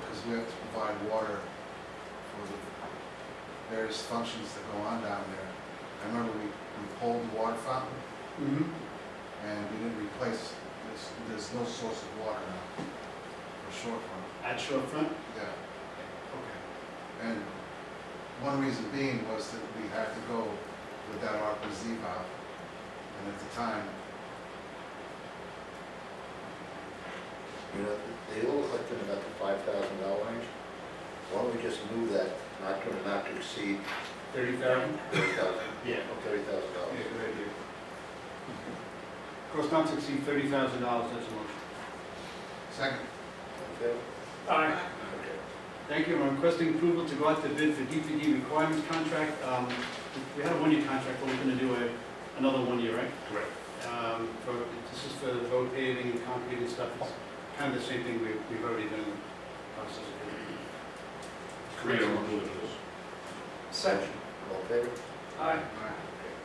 Because we have to provide water for the various functions that go on down there. I remember we pulled the water fountain, Mm-hmm. and we didn't replace, there's no source of water now for shorefront. At Shorefront? Yeah, Okay. and one reason being was that we had to go with that RPZ valve, and at the time, You know, they all look like they're about the $5,000 range. Why don't we just move that, not to exceed 30,000? $30,000? Yeah. $30,000. Yeah, good idea. Cost not to exceed $30,000, that's a motion. second, Okay? Aye. Okay. Thank you, I'm requesting approval to go out to bid for DPD requirements contract. We had a one-year contract, but we're gonna do another 1 year, right? Correct. This is for the road paving and concrete and stuff. It's kind of the same thing we've already done in the process of doing. Create a little bit of this. Second. All in favor? Aye.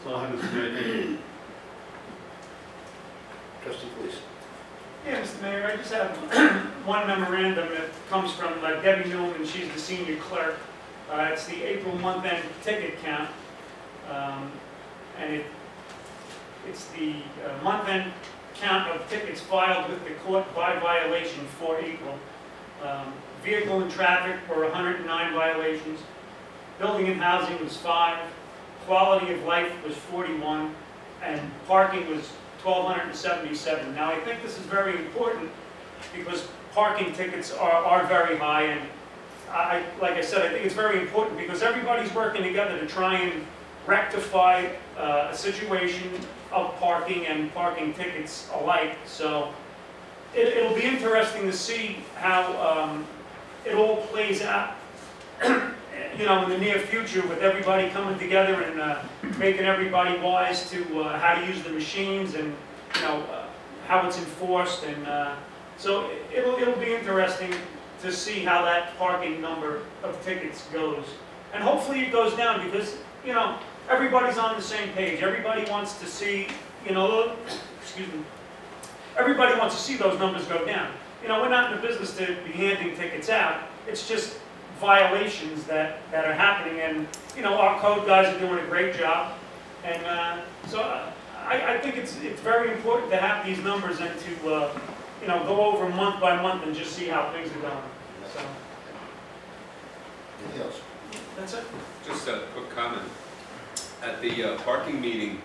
So I'll have this tonight. Trustee, please. Yeah, Mr. Mayor, I just have one memorandum that comes from Debbie Newman, she's the senior clerk. It's the April month-end ticket count. And it's the month-end count of tickets filed with the court by violation for April. Vehicle and traffic were 109 violations. Building and housing was 5. Quality of life was 41. And parking was 1,277. Now, I think this is very important because parking tickets are very high, and like I said, I think it's very important because everybody's working together to try and rectify a situation of parking and parking tickets alike. So it'll be interesting to see how it all plays out, you know, in the near future with everybody coming together and making everybody wise to how to use the machines and, you know, how it's enforced. And so it'll be interesting to see how that parking number of tickets goes. And hopefully it goes down because, you know, everybody's on the same page. Everybody wants to see, you know, excuse me, everybody wants to see those numbers go down. we're not in the business to be handing tickets out. It's just violations that are happening, and, our code guys are doing a great job. And so I think it's very important to have these numbers and to, go over month by month and just see how things are going. So, Anything else? that's it. Just a quick comment. At the parking meeting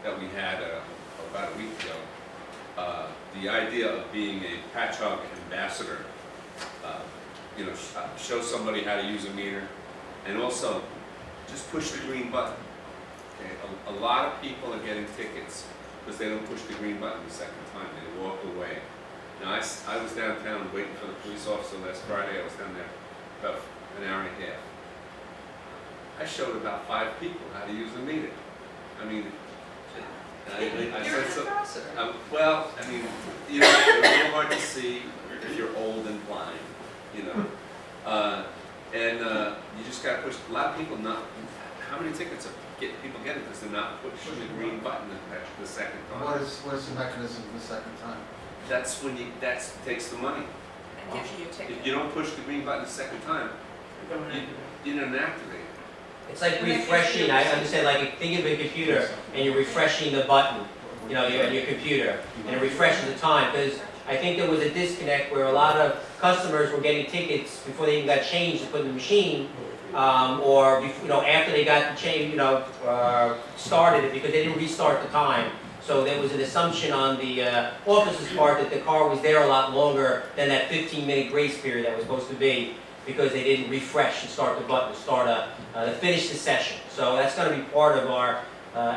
that we had about a week ago, the idea of being a Patchogue ambassador, show somebody how to use a meter, and also just push the green button. Okay? A lot of people are getting tickets because they don't push the green button the second time. They walk away. Now, I was downtown waiting for the police officer last Friday. I was down there about an hour and a half. I showed about 5 people how to use a meter. I mean, I You're said an so. ambassador. Well, I mean, they're a little hard to see if you're old and blind, and you just got to push. A lot of people not. How many tickets are people getting because they're not pushing the green button the second time? What is the mechanism the second time? That's when that takes the money. And gives you your ticket. If you don't push the green button the second time, you don't activate. It's like refreshing, I understand, like, think of a computer, and you're refreshing the button, on your computer, and it refreshes the time, because I think there was a disconnect where a lot of customers were getting tickets before they even got changed to put in the machine, or, after they got the change, started it, because they didn't restart the time. So there was an assumption on the officer's part that the car was there a lot longer than that 15-minute grace period that was supposed to be, because they didn't refresh and start the button to finish the session. So that's going to be part of our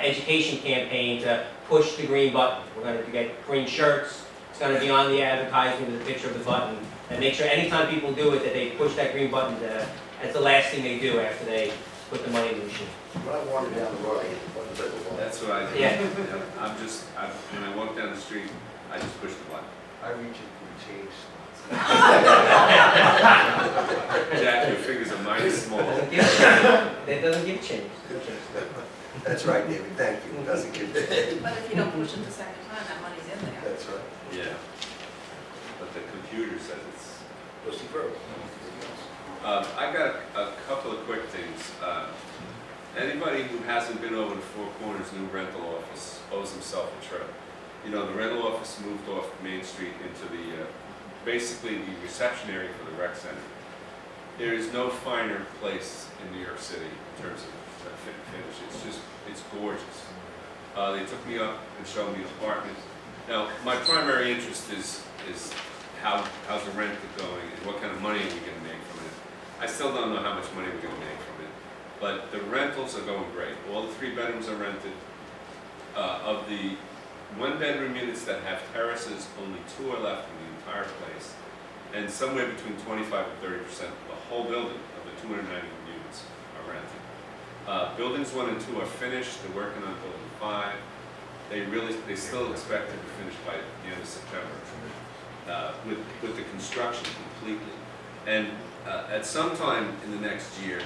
education campaign to push the green button. We're going to get green shirts. It's going to be on the advertisement with a picture of the button, and make sure anytime people do it that they push that green button. That's the last thing they do after they put the money in the machine. When I wander down the road, I get the button to the wall. That's what I do. Yeah. When I walk down the street, I just push the button. I reach it for change. Jack, your fingers are mighty small. It doesn't give change. That's right, David, thank you. It doesn't give change. But if you don't push it the second time, that money's in there. That's right. Yeah. But the computer says it's. Trustee Burrow. I've got a couple of quick things. Anybody who hasn't been over to Four Corners' new rental office owes himself a trip. The rental office moved off Main Street into basically the reception area for the rec center. There is no finer place in New York City in terms of fit and finish. It's gorgeous. They took me up and showed me an apartment. Now, my primary interest is how's the rent going and what kind of money are we going to make from it. I still don't know how much money we're going to make from it, but the rentals are going great. All the 3 bedrooms are rented. Of the 1-bedroom units that have terraces, only 2 are left in the entire place, and somewhere between 25 and 30% of the whole building of the 290 units are rented. Buildings 1 and 2 are finished. They're working on building 5. They still expect to be finished by the end of September with the construction completely. And at some time in the next year,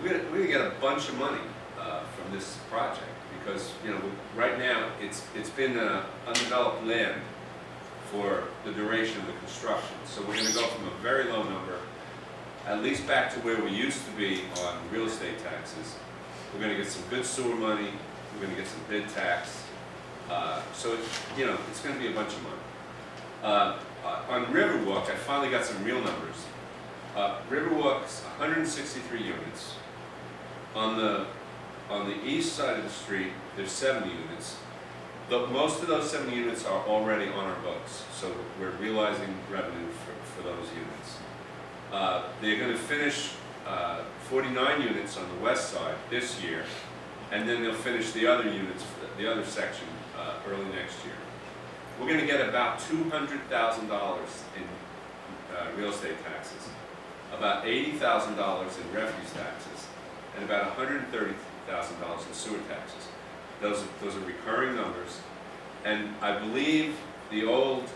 we're going to get a bunch of money from this project. Because right now it's been undeveloped land for the duration of the construction. So we're going to go from a very low number, at least back to where we used to be on real estate taxes. We're going to get some good sewer money. We're going to get some bid tax. So it's going to be a bunch of money. On Riverwalk, I finally got some real numbers. Riverwalk's 163 units. On the east side of the street, there's 70 units. Most of those 70 units are already on our books, so we're realizing revenue for those units. They're going to finish 49 units on the west side this year, and then they'll finish the other units, the other section, early next year. We're going to get about $200,000 in real estate taxes, about $80,000 in refuse taxes, and about $130,000 in sewer taxes. Those are recurring numbers, and I believe the old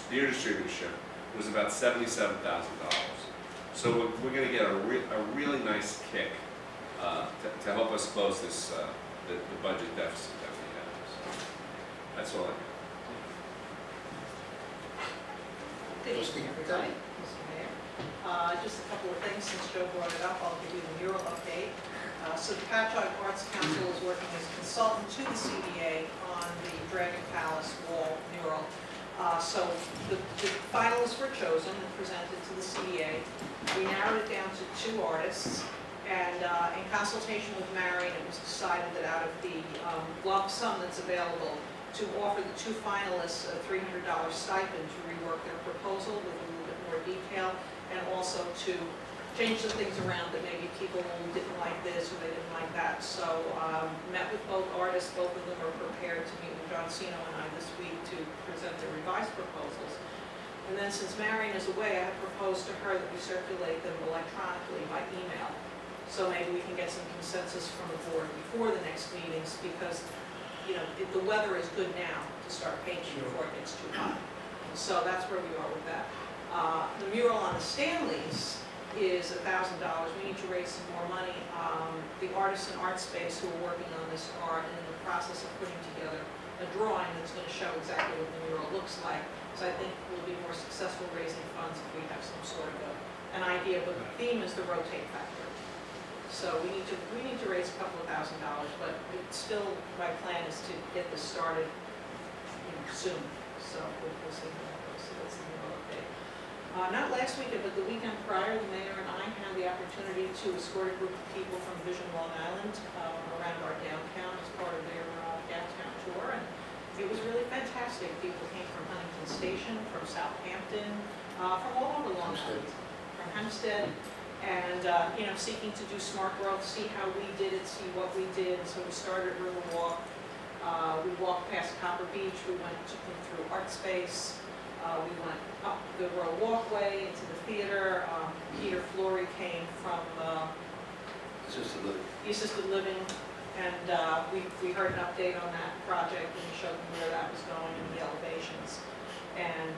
beer distributorship was about $77,000. So we're going to get a really nice kick to help us close this the budget deficit that we have. So that's all I got. Trustee everybody, Patchogue. Mr. Mayor. Just a couple of things, since Joe brought it up, I'll give you the mural update. So the Patchogue Arts Council is working as a consultant to the CDA on the Dragon Palace wall mural. So the finalists were chosen and presented to the CDA. We narrowed it down to 2 artists, and in consultation with Marion, it was decided that out of the lump sum that's available, to offer the 2 finalists a $300 stipend to rework their proposal with a little bit more detail, and also to change some things around that maybe people didn't like this or they didn't like that. So met with both artists, both of them are prepared to meet with John Sino and I this week to present their revised proposals. And then since Marion is away, I have proposed to her that we circulate them electronically by email. So maybe we can get some consensus from the board before the next meetings, because the weather is good now to start painting before it gets too hot. So that's where we are with that. The mural on the Stanleys is $1,000. We need to raise some more money. The artists in Art Space who are working on this are in the process of putting together a drawing that's going to show exactly what the mural looks like. So I think we'll be more successful raising funds if we have some sort of an idea. But the theme is the rotate factor. So we need to raise a couple of $1,000, but it's still, my plan is to get this started soon. So we'll see how that goes. So that's the mural update. Not last weekend, but the weekend prior, the mayor and I had the opportunity to escort a group of people from Vision Long Island around our downtown as part of their downtown tour, and it was really fantastic. People came from Huntington Station, from Southampton, from all over Long Island, from Hempstead, and seeking to do smart growth, see how we did it, see what we did. So we started a river walk. We walked past Copper Beach. We took them through Art Space. We went up the Row Walkway into the theater. Peter Flory came from assisted living, and we heard an update on that project and showed them where that was going and the elevations. And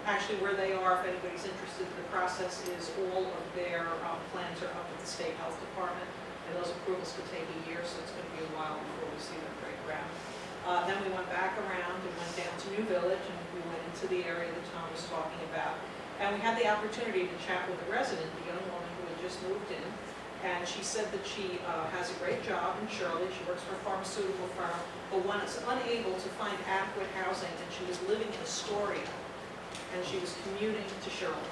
actually where they are, if anybody's interested, the process is all of their plans are up at the State Health Department, and those approvals could take a year, so it's going to be a while before we see them break ground. Then we went back around and went down to New Village, and we went into the area that Tom was talking about. And we had the opportunity to chat with a resident, a young woman who had just moved in. And she said that she has a great job in Shirley. She works for a pharmaceutical firm, but one is unable to find adequate housing, and she was living in Astoria, and she was commuting to Shirley.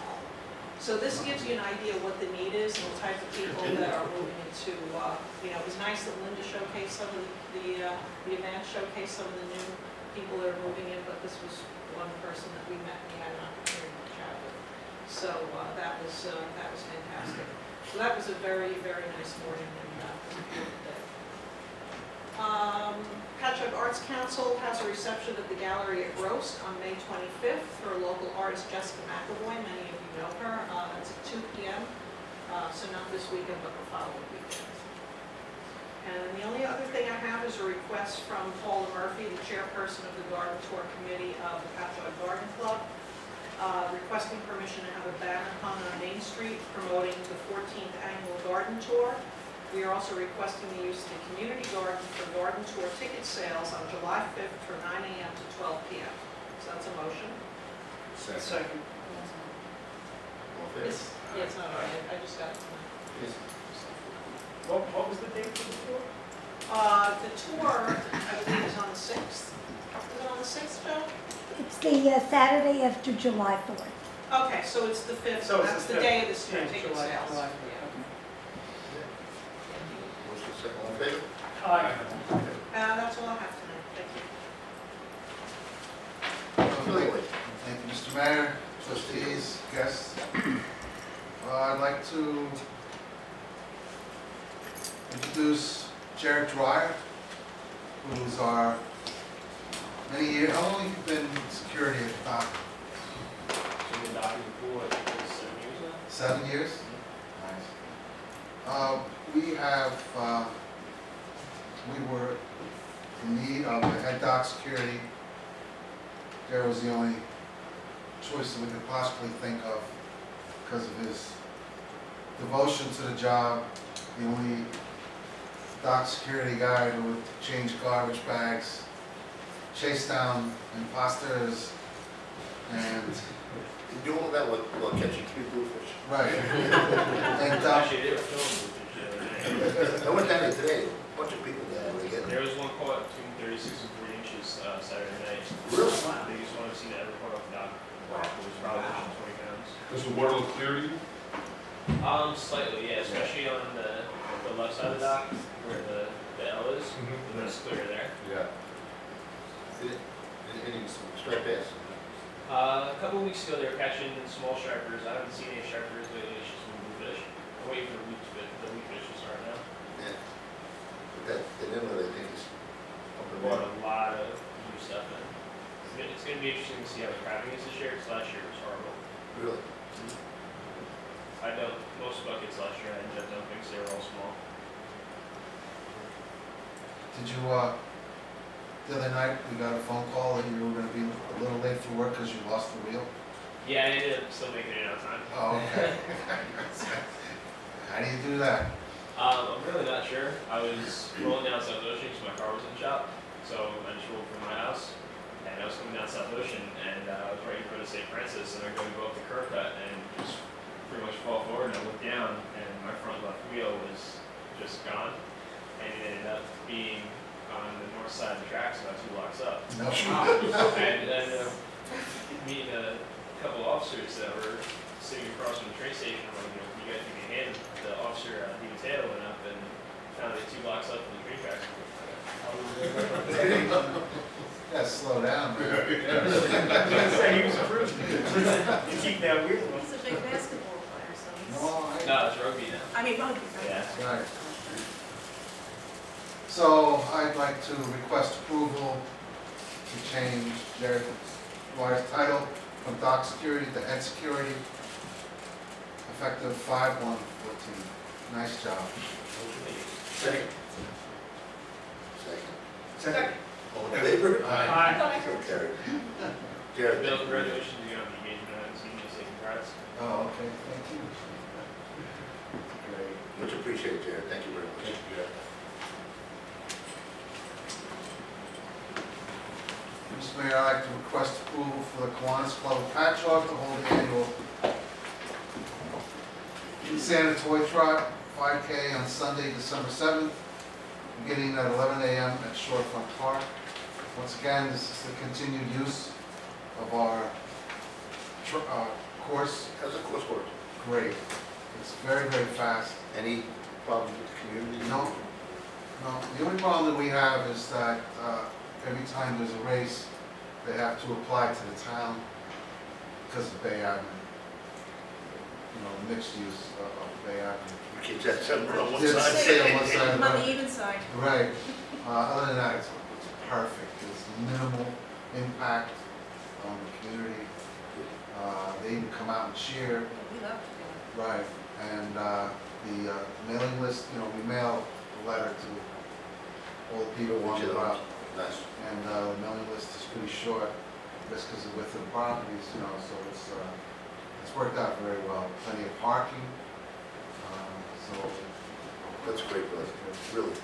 So this gives you an idea of what the need is and the type of people that are moving into, it was nice that Linda showcased some of the event, showcased some of the new people that are moving in, but this was one person that we met and we had an opportunity to chat with. So that was fantastic. So that was a very, very nice morning and important day. Patchogue Arts Council has a reception at the gallery at Roast on May 25th for local artist Jessica McAvoy. Many of you know her. It's at 2 p.m. So not this weekend, but the following weekend. And the only other thing I have is a request from Paula Murphy, the chairperson of the Garden Tour Committee of the Patchogue Garden Club, requesting permission to have a banner hung on Main Street promoting the 14th annual garden tour. We are also requesting the use of the community garden for garden tour ticket sales on July 5th from 9 a.m. to 12 p.m. So that's a motion. Second. Yes, no, I just got it tonight. Yes. What was the date for the tour? The tour, I believe, is on the 6th. Is it on the 6th, Joe? It's the Saturday after July 4th. Okay, so it's the 5th, So it's that's the the 5th. day of the tour Yeah, ticket July- sales. July. Yeah. Motion second, all in favor? Aye. That's all I have tonight, thank you. Affiliate. Thank you, Mr. Mayor, trustees, guests. I'd like to introduce Jared Dwyer, who's our many years, how long have you been security at Dock? 7 years? Nice. We were in need of a head dock security. Jared was the only choice that we could possibly think of because of his devotion to the job. The only dock security guy who would change garbage bags, chase down imposters, And, You do all that while catching 3 bluefish. right. And, Actually, they were filming with each other. I went down there today, a bunch of people down there again. There was one caught between 36 and 40 inches Saturday night. Really? The biggest one I've seen that ever caught off the dock. It was probably pushing 20 pounds. Does the water look clear to you? Slightly, yeah, especially on the left side of the dock where the L is. Mhm. It's clear there. Yeah. Any striped bass? A couple of weeks ago, they were catching small stripers. I haven't seen any stripers lately. It's just been bluefish. I'm waiting for the weak fish to start now. Yeah. But that, the inlet, I think, is up We and bought running. a lot of new stuff in. It's going to be interesting to see how the crabbing is this year, because last year was horrible. Really? I dumped most buckets last year. I ended up dumping because they were all small. did you, the other night, we got a phone call that you were gonna be a little late for work because you lost the wheel? Yeah, I ended up still making it on time. Oh, okay. How do you do that? I'm really not sure. I was rolling down South Ocean because my car was in the shop, so I just rolled from my house, and I was coming down South Ocean, and I was ready for the St. Francis, and I'm going to go up the curb cut and just pretty much fall forward, and I looked down, and my front left wheel was just gone, and it ended up being on the north side of the tracks about 2 blocks up. No. And then meeting a couple officers that were sitting across from the train station. I'm like, you guys give me a hand. The officer, Dean Taylor, went up and found it 2 blocks up from the train tracks. Yeah, slow down, man. I was gonna say, he was approved to keep that wheel. He's a big basketball player, so he's, No, No, it's rugby now. I mean, rugby, right? Yeah. Right. So I'd like to request approval to change Jared Dwyer's title from dock security to head security, effective 5/1/14. Nice job. Second. Second. Second. All in favor? Aye. So carried. Jared, Bill, thank you very much. congratulations, you're going to be engaged. I haven't seen you say congrats. Oh, okay, thank you. Great. Much appreciated, Jared. Thank you very much. Mr. Mayor, I'd like to request approval for the Kiwanis Club of Patchogue to hold the annual Santa Toy Trot 5K on Sunday, December 7th, beginning at 11 a.m. at Shorefront Park. Once again, this is the continued use of our course. How's the course work? Great. It's very, very fast. Any problems with the community? No. No, the only problem that we have is that every time there's a race, they have to apply to the town because of Bay Avenue. You know, mixed use of Bay Avenue. Kids at 7 on one Yes. side. Stay on one side of I'm the on road. the even side. Right. Other than that, it's perfect. There's minimal impact on the community. They even come out and cheer. We love to do it. Right. And the mailing list, you know, we mail a letter to all the people on the route. Nice. And the mailing list is pretty short, just because of width of the properties, you know, so it's worked out very well. Plenty of parking, so. That's great, Bill. Really. Did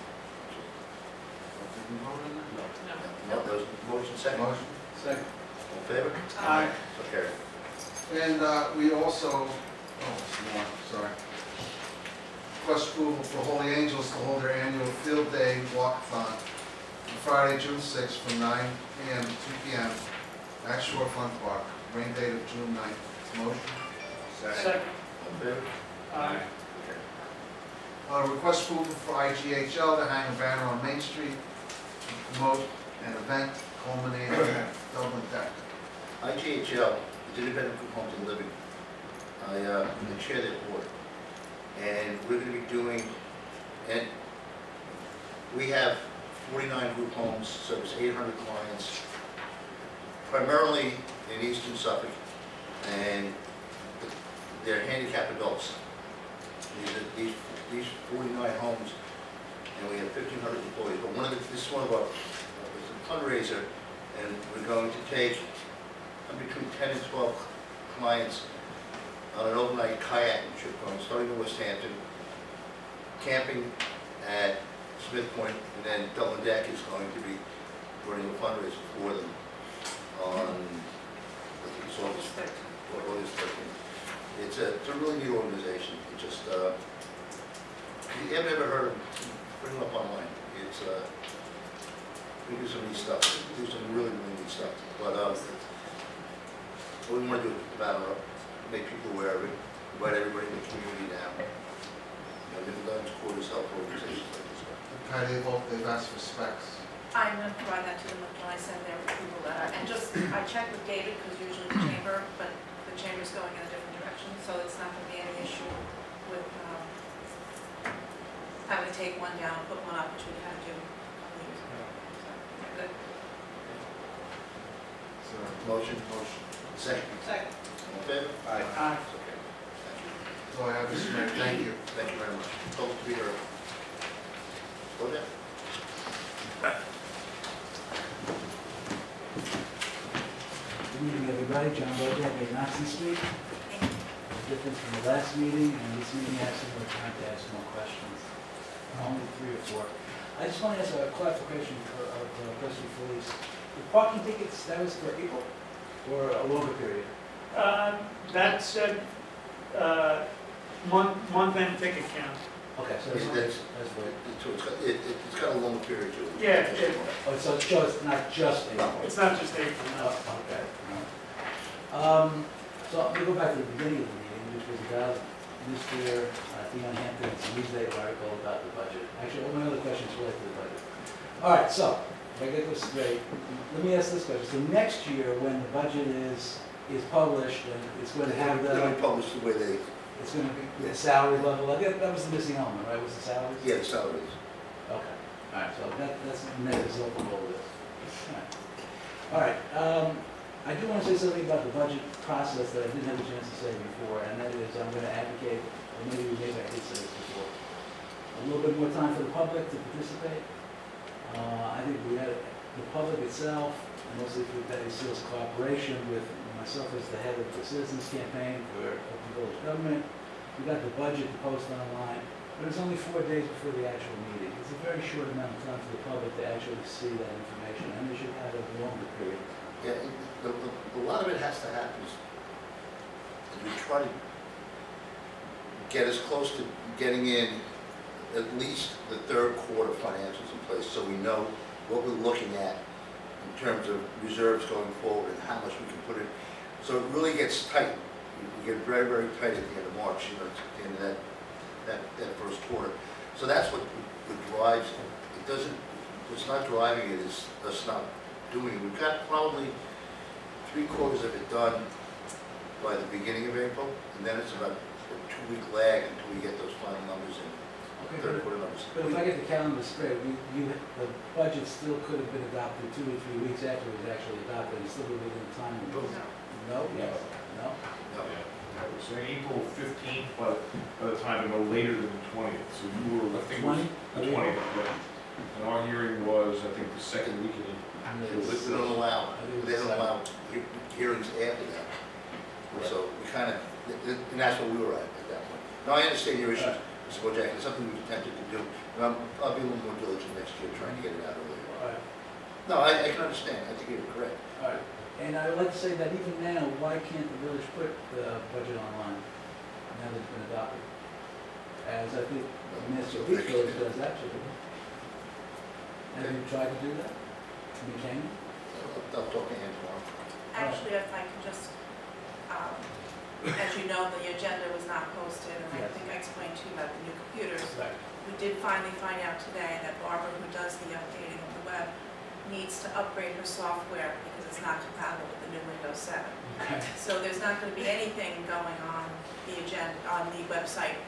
we vote on that? No, there was motion second. Motion? Second. All in favor? Aye. So carried. And we also, some more, sorry. Request approval for Holy Angels to hold their annual field day walkathon on Friday, June 6th from 9 a.m. to 2 p.m. at Shorefront Park. Rain date of June 9th. Motion? Second. All in favor? Aye. Request approval for IGHL to hang a banner on Main Street to promote an event culminating at Dublin Deck. IGHL, the Independent Group Homes and Living, I chair their board. And we're going to be doing, and we have 49 group homes, service 800 clients, primarily in eastern Suffolk, and they're handicapped adults. These 49 homes, and we have 1,500 employees. But this is one of our, it's a fundraiser, and we're going to take between 10 and 12 clients on an overnight kayaking trip going, starting in West Hampton, camping at Smith Point, and then Dublin Deck is going to be running a fundraiser for them on, I think it's really neat organization. It just, you haven't ever heard of them, bring them up online. It's, we do some neat stuff, we do some really, really neat stuff. But, what we want to do is put the banner up, make people aware of it, invite everybody in the community now. Middle Downs Quarters Health Organization like this one. Patty, they've asked for specs. I'm gonna provide that to them when I send their approval letter. And just, I checked with David, because usually the chamber, but the chamber's going in a different direction, so it's not gonna be any issue with, having to take one down and put one up, which we had to do a couple years ago. So, good. So, Motion? Second. Second. All in favor? Aye. Aye. Okay. Thank you. that's all I have, Mr. Mayor, thank you. Thank you very much. Hope to be here. Go ahead. Good evening, everybody. John Bojack, 8 Knoxon Street. Different from the last meeting, and this meeting I have some more time to ask more questions. Only 3 or 4. I just want to ask a clarification of Trustee Felice. The parking tickets, that was for April or a longer period? That said, month-end ticket count. Okay, so It's- that's what. It's got a long period to it. Yeah, Oh, so it shows not just April. it's not just April, no. Oh, okay. So let me go back to the beginning of the meeting, which was about Mr. Dion Hampton's Newsday article about the budget. Actually, all my other questions relate to the budget. All right, so, if I get this straight, let me ask this question. So next year, when the budget is published, and it's going to have They're going the, to publish the way they, it's going to be the salary level, I guess that was the missing element, right, was the salaries? yeah, the salaries. Okay, all right, so that's the net result of all this. All right, I do want to say something about the budget process that I didn't have a chance to say before, and that is I'm going to advocate, or maybe I did say this before, a little bit more time for the public to participate. I think we had the public itself, and mostly through Betty Seal's cooperation with myself as the head of the Citizens Campaign for Open Village Government. We got the budget to post online, but it's only 4 days before the actual meeting. It's a very short amount of time for the public to actually see that information, and they should have a longer period. Yeah, a lot of it has to happen. We try to get as close to getting in at least the third quarter financials in place, so we know what we're looking at in terms of reserves going forward and how much we can put in. So it really gets tight. We get very, very tight at the end of March, at the end of that first quarter. So that's what drives it. It doesn't, what's not driving it is us not doing it. We've got probably 3/4 of it done by the beginning of April, and then it's about a 2-week lag until we get those final numbers in, Okay, third quarter numbers. but if I get the calendar straight, the budget still could have been adopted 2 to 3 weeks after it was actually adopted, and still within the time. No? Yes? No? No. I was saying April 15th, but by the time, no later than the 20th, so you were, I think it was 20? the 20th, yeah. And our hearing was, I think, the second week of the. They don't allow hearings after that. So we kind of, and that's where we were at that point. Now, I understand your issues, Mr. Bojack, it's something we've attempted to do, and I'll be a little more diligent next year trying to get it out earlier. All right. No, I can understand, I think you're correct. All right, and I would like to say that even now, why can't the village put the budget online now that it's been adopted? As I think Mr. Beach Village does actually. Have you tried to do that? I mean, can you? I'll talk to Ann tomorrow. Actually, if I can just, as you know, the agenda was not posted, and I Yes. think I explained to you about the new computers. Right. We did finally find out today that Barbara, who does the updating of the web, needs to upgrade her software because it's not compatible with the new Windows 7. Okay. So there's not going to be anything going on the agenda, on the website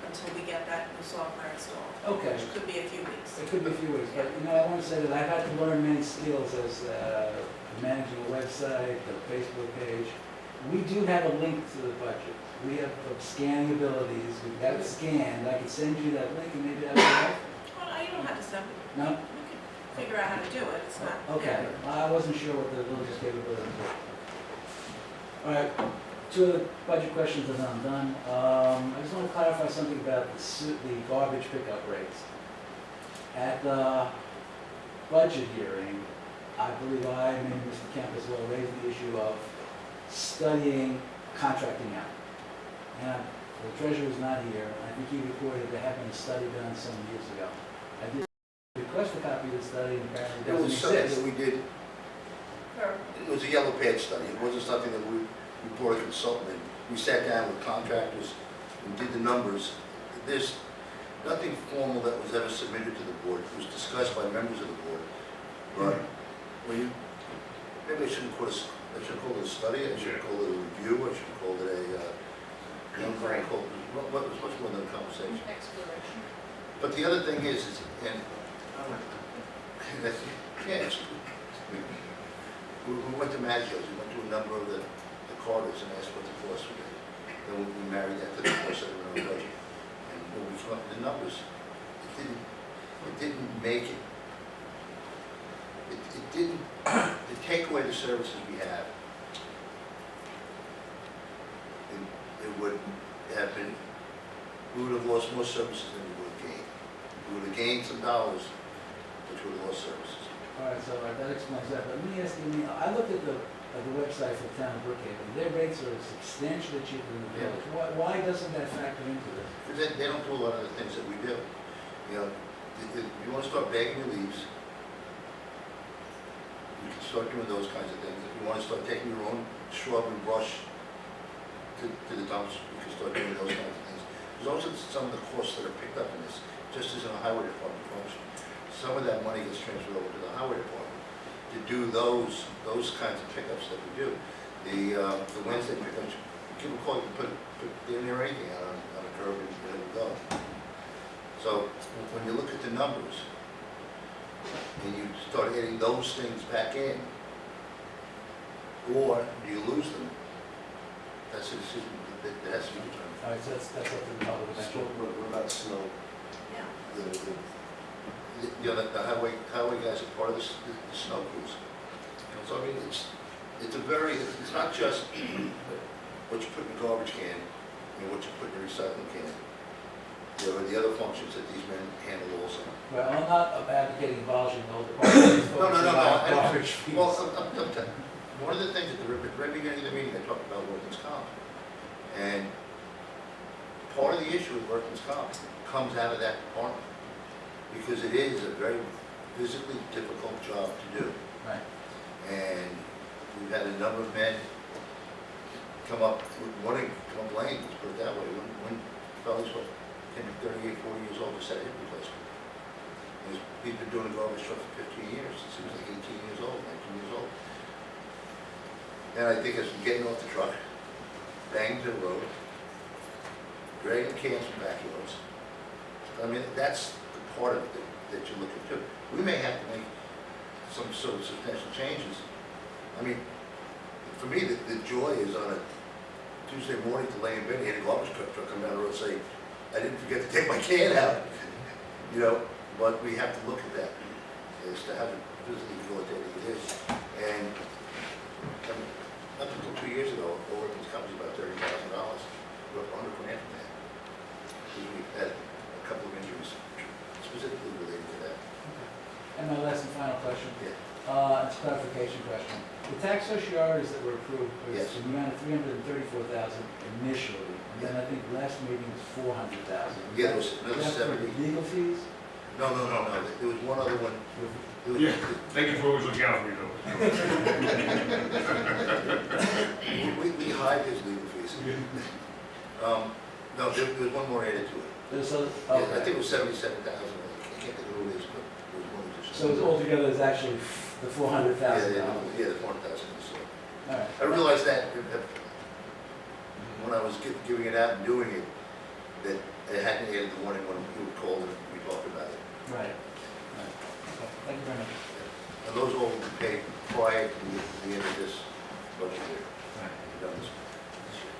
until we get that new software installed. Okay. Which could be a few weeks. It could be a few weeks, but you know, I want to say that I've had to learn many skills as managing a website, a Facebook page. We do have a link to the budget. We have scanning abilities. We've got it scanned. I can send you that link and maybe that will help. Well, you don't have to send it. No? We can figure out how to do it. It's not. Okay. I wasn't sure what the village's capabilities were. All right. 2 other budget questions and I'm done. I just want to clarify something about the garbage pickup rates. At the budget hearing, I believe I, maybe Mr. Kemp as well, raised the issue of studying contracting out. And The treasurer's not here. I think he reported there had been a study done some years ago. I did request a copy of the study, and apparently it It was doesn't something that exist. we did, Or it was a yellow pad study. It wasn't something that we brought a consultant in. We sat down with contractors and did the numbers. There's nothing formal that was ever submitted to the board. It was discussed by members of the board. But when you, maybe I shouldn't call it, I should call it a study, I should call it a review, I should call it a, what was much more than a conversation. Exploration. But the other thing is and, yeah, we went to Maggio's, we went to a number of the Carters and asked what the cost would be. Then we married that to the cost that were in our budget. And when we come up with the numbers, it didn't make it. It didn't, to take away the services we have, it would have been, we would have lost more services than we would have gained. We would have gained some dollars, which would have lost services. All right, so that explains that, but let me ask you, I looked at the website for the town of Brookhaven. Their rates are substantially cheaper than the village. Why doesn't that factor into this? Because they don't do a lot of the things that we do. You know, if you want to start bagging your leaves, you can start doing those kinds of things. If you want to start taking your own shrub and brush to the dumps, you can start doing those kinds of things. There's also some of the costs that are picked up in this, just as in a highway department function. Some of that money gets transferred over to the highway department to do those kinds of pickups that we do. The Wednesday pickups, give a call, you can put damn near anything out on a curb and it will go. So when you look at the numbers and you start adding those things back in, or do you lose them, that's a decision that has to be determined. All right, so that's up to the public. What about snow? Yeah. The highway guys are part of the snow crews. You know, so I mean, it's not just what you put in the garbage can and what you put in the recycling can. There are the other functions that these men handle also. Well, I'm not advocating abolishing those departments. No. Garbage fees. Well, one of the things at the very beginning of the meeting, I talked about workers' comp. And part of the issue with workers' comp comes out of that department. Because it is a very physically difficult job to do. Right. And we've had a number of men come up lane, let's put it that way. When fellas were 38, 40 years old, just had a hip replacement. He's been doing a garbage truck for 15 years, since he was like 18 years old, 19 years old. And I think as we're getting off the truck, banging to the road, dragging cans from backyards, I mean, that's the part of it that you look at too. We may have to make some sort of substantial changes. I mean, for me, the joy is on a Tuesday morning to lay in bed, and a garbage truck come down the road and say, I didn't forget to take my can out. You know, but we have to look at that, is to have it physically rehabilitated it is. And up until 2 years ago, the workers' company was about $30,000. We're up $100,000 from that. We've had a couple of injuries specifically related to that. And my last and final question. Yeah. It's a clarification question. The tax socialities that were approved was Yes. in the amount of $334,000 initially, and then I think last meeting was $400,000. Yeah, there was another That's for 70. legal fees? No. There was one other one. There was- Yeah, thank you for always looking out for me, though. We hide his legal fees. No, there was one more added to it. There's a, Yeah, I think it was 77,000. I can't think of who it is, but there was one addition. so it's altogether is actually the $400,000. Yeah, the 400,000. So All right. I realized that when I was giving it out and doing it, that it hadn't added the warning when you would call and we talked about it. Right. Okay. Thank you very much. And those all will be paid prior to the end of this budget year. Right. We've done this year.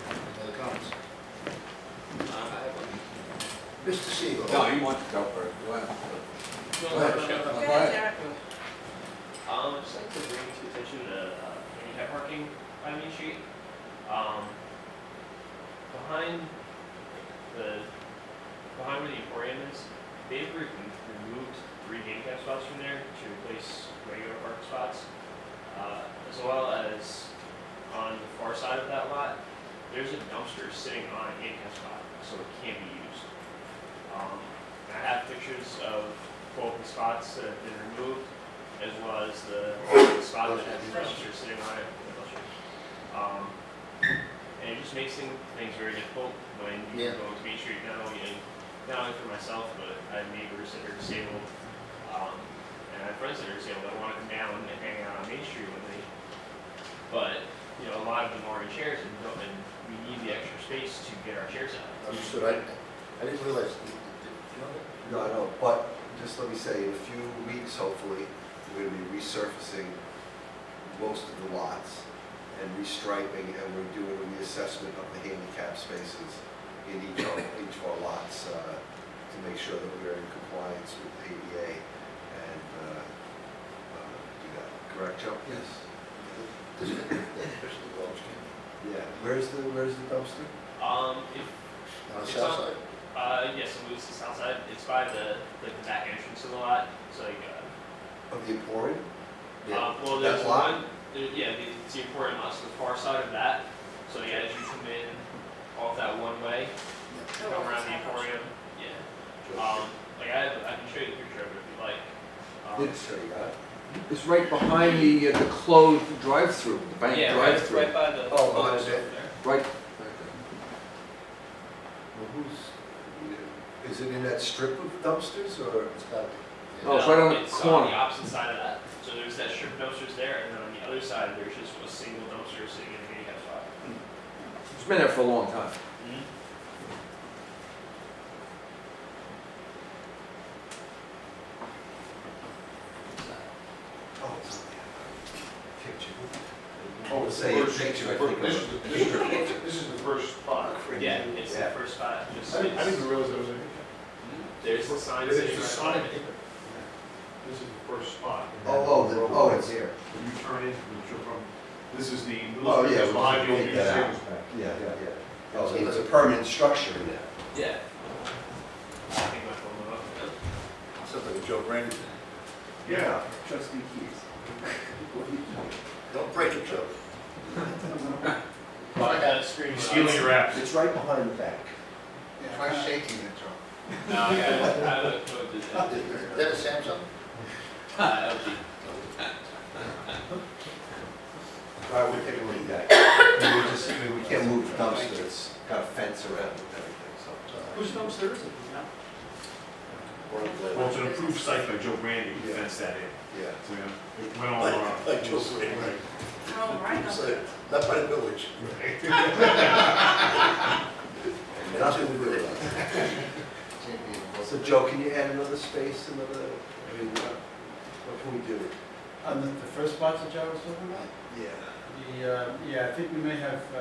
Any other comments? Mr. Siegel. No, you want to go first, go ahead. Go ahead. Go ahead, Derek. I'd just like to bring to attention the handicap parking by Main Street. Behind where the Emporium is, they've removed 3 handicap spots from there to replace regular parking spots, as well as on the far side of that lot, there's a dumpster sitting on a handicap spot, so it can't be used. I have pictures of both the spots that have been removed, as well as the spot that has the dumpster sitting on it. And it just makes things very difficult when you Yeah. go to Main Street, not only for myself, but I have neighbors that are disabled, and I have friends that are disabled that want to come down and hang out on Main Street with me. But, you know, a lot of them are in chairs and we need the extra space to get our chairs out. Understood. I didn't realize, you know that? No, I know, but just let me say, in a few weeks, hopefully, we're gonna be resurfacing most of the lots and restriping, and we're doing a reassessment of the handicap spaces in each of our lots to make sure that we're in compliance with the ADA and do that. Correct, Joe? Yes. This is especially the garbage can. Yeah. Where's the dumpster? If, On the It's south on- side? yes, it moves to the south side. It's by the back entrance of the lot. It's like, Of the Emporium? well, there's That lot? one, it's the important lot, so the far side of that. So yeah, as you come in off that one way, come around the Emporium, yeah. Like I can show you the picture of it if you like. It's, sure you got it. It's right behind the closed drive-through, the bank Yeah, right drive-through. by the. Oh, behind over it. there. Right, Well, is it in that strip of dumpsters, or? It's got to be. Oh, it's right on the It's on corner. the opposite side of that. So there's that strip of dumpsters there, and then on the other side, there's just a single dumpster sitting in a handicap spot. It's been there for a long time. Oh, it's on the picture. Oh, it's the Say a first, picture, I think. this is the first spot. Yeah, it's the first spot. Just, I didn't even realize there was a. there's the sign It's sitting a right sign. behind it. This is the first spot. It's here. When you turn in, from, this is the, Oh, yeah, this is behind the old take that out. museum. Yeah, yeah. Oh, so it's a permanent structure in there. Yeah. I think my phone went off. Sounds like a Joe Brandon thing. Yeah. Trustee Keys. Don't break it, Joe. I got a screen. Stealing your apps. It's right behind the bank. Try shaking it, Joe. No, I got it. Is that a Samsung? LG. All right, we'll take a look at that. We can't move the dumpster, it's got a fence around it and everything, so. Whose dumpster is it? Well, it's an approved site by Joe Brandy, who Yeah. fenced that in. Yeah. So, yeah, it went all around. Like Joe Brandon. Right. Oh, right. So, not by the village. Nothing to do with that. So Joe, can you add another space, I mean, what can we do? On the first spots that Joe was talking about? Yeah. Yeah, I think we may have, we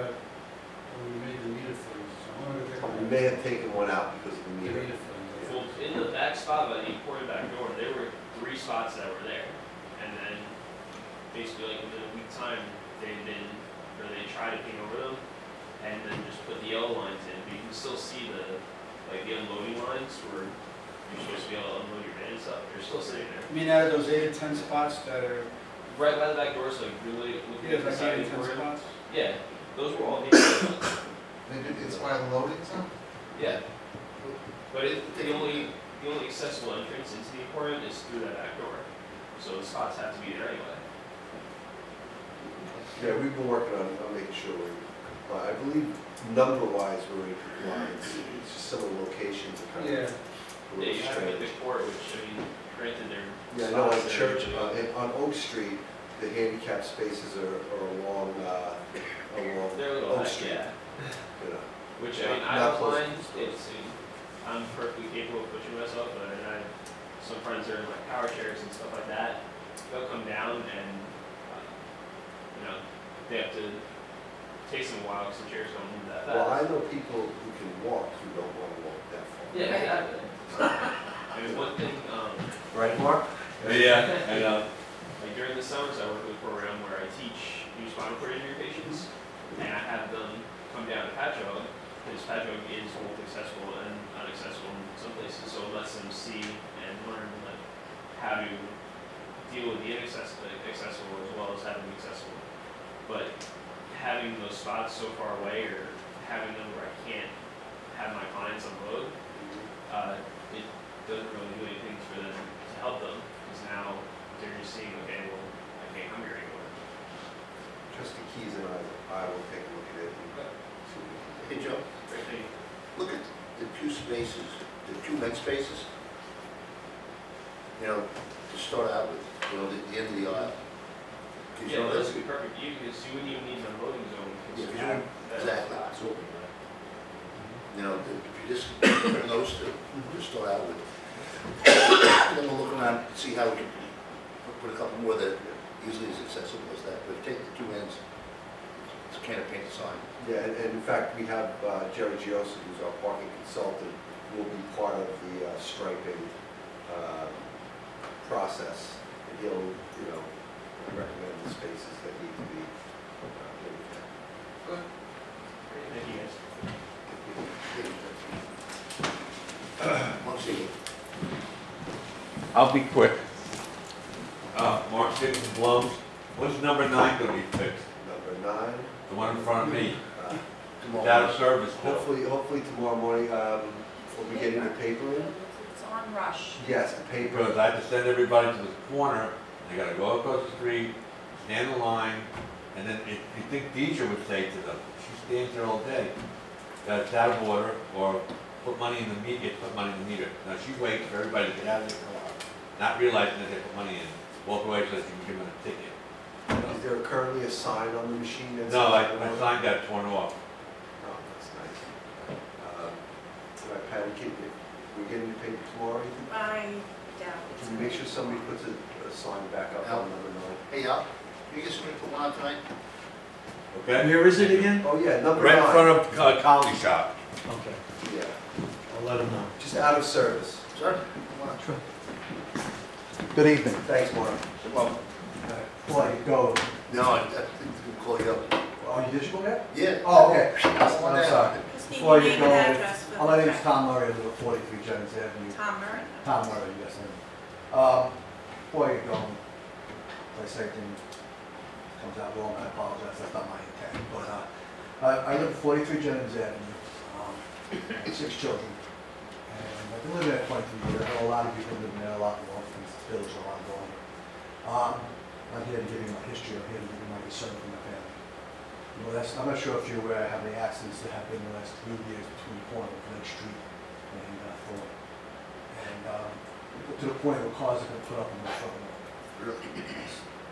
made the meter fittings, so I'm gonna take. We may have taken one out because of the The meter. meter fittings. Well, in the back spot by the imported back door, there were 3 spots that were there. And then basically like within a week time, they tried to paint over them and then just put the yellow lines in. But you can still see the unloading lines where you're supposed to be able to unload your van and stuff. They're still sitting there. I mean, out of those 8 or 10 spots that are, Right by the back doors, like really looking yeah, at the like side 8 of or the 10 emporium. spots? Yeah, those were all handicap ones. It's by the loading zone? Yeah. But the only accessible entrance into the emporium is through that back door. So the spots have to be there anyway. Yeah, we've been working on making sure we comply. I believe number-wise we're in compliance. It's just some of the locations are kind Yeah, of a little you have to get strange. the court, which, I mean, granted, they're. Yeah, I know on spots Church, there, on Oak Street, the handicap spaces are along they're a little Oak high, Street. yeah. You know. Which, I mean, I Not don't close mind, to the it's, I'm perfectly capable of pushing myself, but I have some friends that are in like power chairs and stuff like that. They'll come down and, you know, they have to, takes them a while because the chairs don't move that fast. Well, I know people who can walk who don't want to walk that far. Yeah, exactly. I mean, one thing, Right, Mark? yeah, and like during the summers, I work with a program where I teach new spinal cord injury patients, and I have them come down to Patchogue, because Patchogue is both accessible and inaccessible in some places, so it lets them see and learn like how to deal with the inaccessible as well as having the accessible. But having those spots so far away or having them where I can't have my clients unload, it doesn't really do anything for them to help them, because now they're just seeing, okay, well, I can't come here anymore. Trustee Keys and I will take a look at it and see what we can do. Hey, Joe, Great thing. look at the two spaces, the two vent spaces. You know, to start out with, you know, the end of the aisle. 'Cause you Yeah, know, those would be perfect, you, because you wouldn't even need an unloading zone, because Yeah, you you have wouldn't- that exactly. box open, right? You know, if you just put those two, to start out with. Then we'll look around and see how we can put a couple more that easily is accessible as that. But take the two ends, it's a can of paint sign. Yeah, and in fact, we have Jerry Giosi, who's our parking consultant, will be part of the striping process. And he'll, you know, recommend the spaces that need to be moved. Great, thank you guys. Monsignor. I'll be quick. Mark Dixon Blums, when's number 9 gonna be fixed? Number 9. The one in front of me, Tomorrow. it's out of service still. Hopefully tomorrow morning, we'll be getting the paper in. It's on Rush. Yes, the paper. Because I have to send everybody to the corner, they gotta go across the street, stand in line, and then if you think Deidre would say to them, she stands there all day, that it's out of order, or put money in the meter, put money in the meter. Now she waits for everybody to get out of their car, not realizing that they put money in, walk away so that you can give them a ticket. Is there currently a sign on the machine that's? No, my sign got torn off. Oh, that's nice. Right, Patty, we're getting the paper tomorrow, you think? I doubt it. Can we make sure somebody puts a sign back up on number 9? Hey, Al, can you get somebody to put one on tonight? Okay? Where is it again? Oh, yeah, number 9. Right in front of Colony Shop. Okay, Yeah, I'll let him know. just out of service. Sir? Come on. Sure. Good evening. Thanks, Mark. Well, Before you go, no, I think we'll call you up. oh, you did you go there? Yeah. Oh, okay. Come on I'm down. sorry. Christine, Before your you name go, and address for the my name's record. Tom Murray, I live at 43 Jennings Avenue. Tom Murray? Tom Murray, yes, I am. Before you go, if I say anything comes out wrong, I apologize, that's not my intent. But I live at 43 Jennings Avenue, I have 6 children. And I've been living there 23 years, I know a lot of people living there, a lot more, since the village a lot longer. I'm here to give you my history, I'm here to give you my concern for my family. You know, I'm not sure if you're aware how many accidents there have been in the last 3 years between the corner of Lake Street and Thorn. And to the point where cars have been put up in the front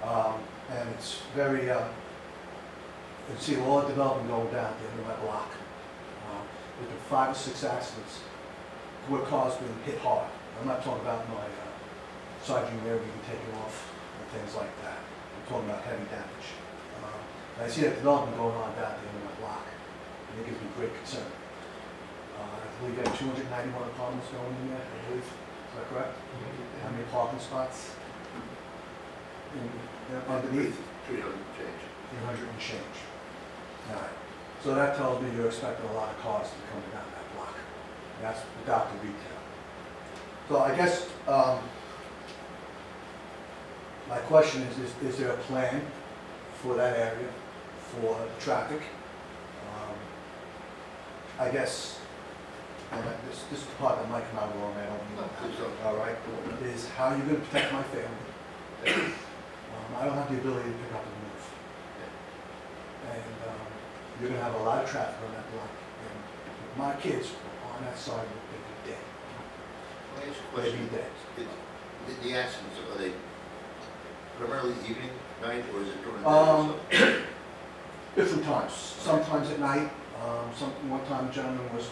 lawn. And it's very, you can see all the development going down at the end of my block. There's been 5 or 6 accidents where cars being hit hard. I'm not talking about my side view mirror being taken off and things like that. I'm talking about heavy damage. And I see that development going on down at the end of my block, and it gives me great concern. I believe you have 291 apartments going in there, I believe. Is that correct? How many parking spots? Underneath? 300 change. 300 and change. All right. So that tells me you're expecting a lot of cars to come down that block. And that's without the retail. So I guess my question is there a plan for that area, for traffic? I guess, and this is the part that might come out wrong, I don't No, please mean, don't. all right, is how you're going to protect my family. I don't have the ability to pick up and move. And you're going to have a lot of traffic on that block. And if my kids on that side, they'd be dead. Let me ask you a They'd question. be dead. The accidents, are they primarily evening, night, or is it during the day? Different times. Sometimes at night. One time a gentleman was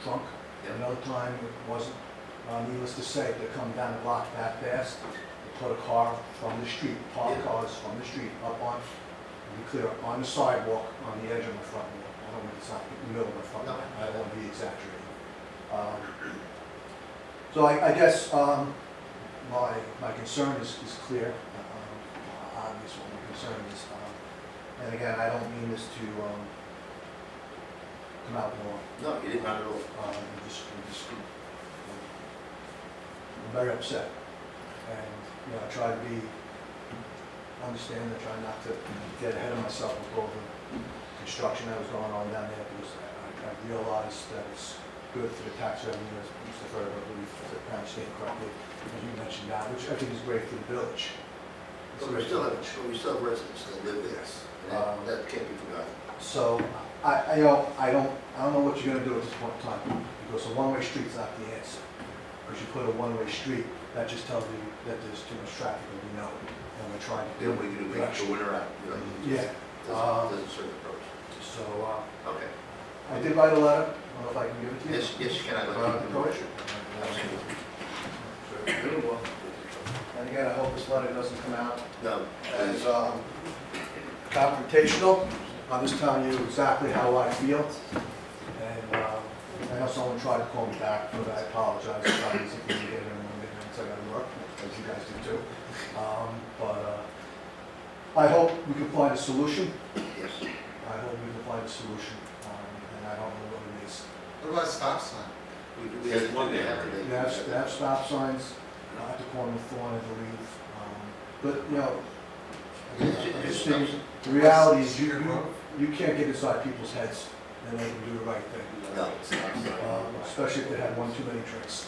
drunk. Yeah. Another time it wasn't. Needless to say, they're coming down the block that fast. They put a car from the street, parked Yeah. cars from the street up on, to be clear, on the sidewalk on the edge of my front lawn. I don't want to sound in the middle of my front No. lawn. I don't want to be exaggerating. So I guess my concern is clear. Obvious what my concern is. And again, I don't mean this to come out wrong. No, you didn't, not at all. I'm very upset. And, I try to be understand and try not to get ahead of myself with all the construction that was going on down there, because I realized that it's good for the tax revenue, as Mr. Ferber, I believe, if I'm stating correctly, as you mentioned that, which I think is great for the village. But we still have residents that live there, Yes. and that can't be forgotten. So, I don't know what you're gonna do at this point in time, because a one-way street's not the answer. Because you put a one-way street, that just tells you that there's too much traffic, and we know, and we're trying to do. Then we can do the winter out, you know. Yeah. Doesn't serve the purpose. So, Okay. I did write a letter, I don't know if I can give it to you. Yes, you can, I'd like About to the know. approach. Absolutely. Very well. And again, I hope this letter doesn't come out No, as confrontational. I'm just telling you exactly how I feel. And I know someone tried to call me back, but I apologize. It's not easy for me to get in one minute and say I gotta work, as you guys do too. But I hope we can find a solution. yes. I hope we can find a solution, and I don't know what it is. What about stop sign? We have one there. They have stop signs at the corner of Thorn, I believe. But, you know, I just think the reality is you can't get inside people's heads and they can do the right thing. No. Especially if they had one too many drinks.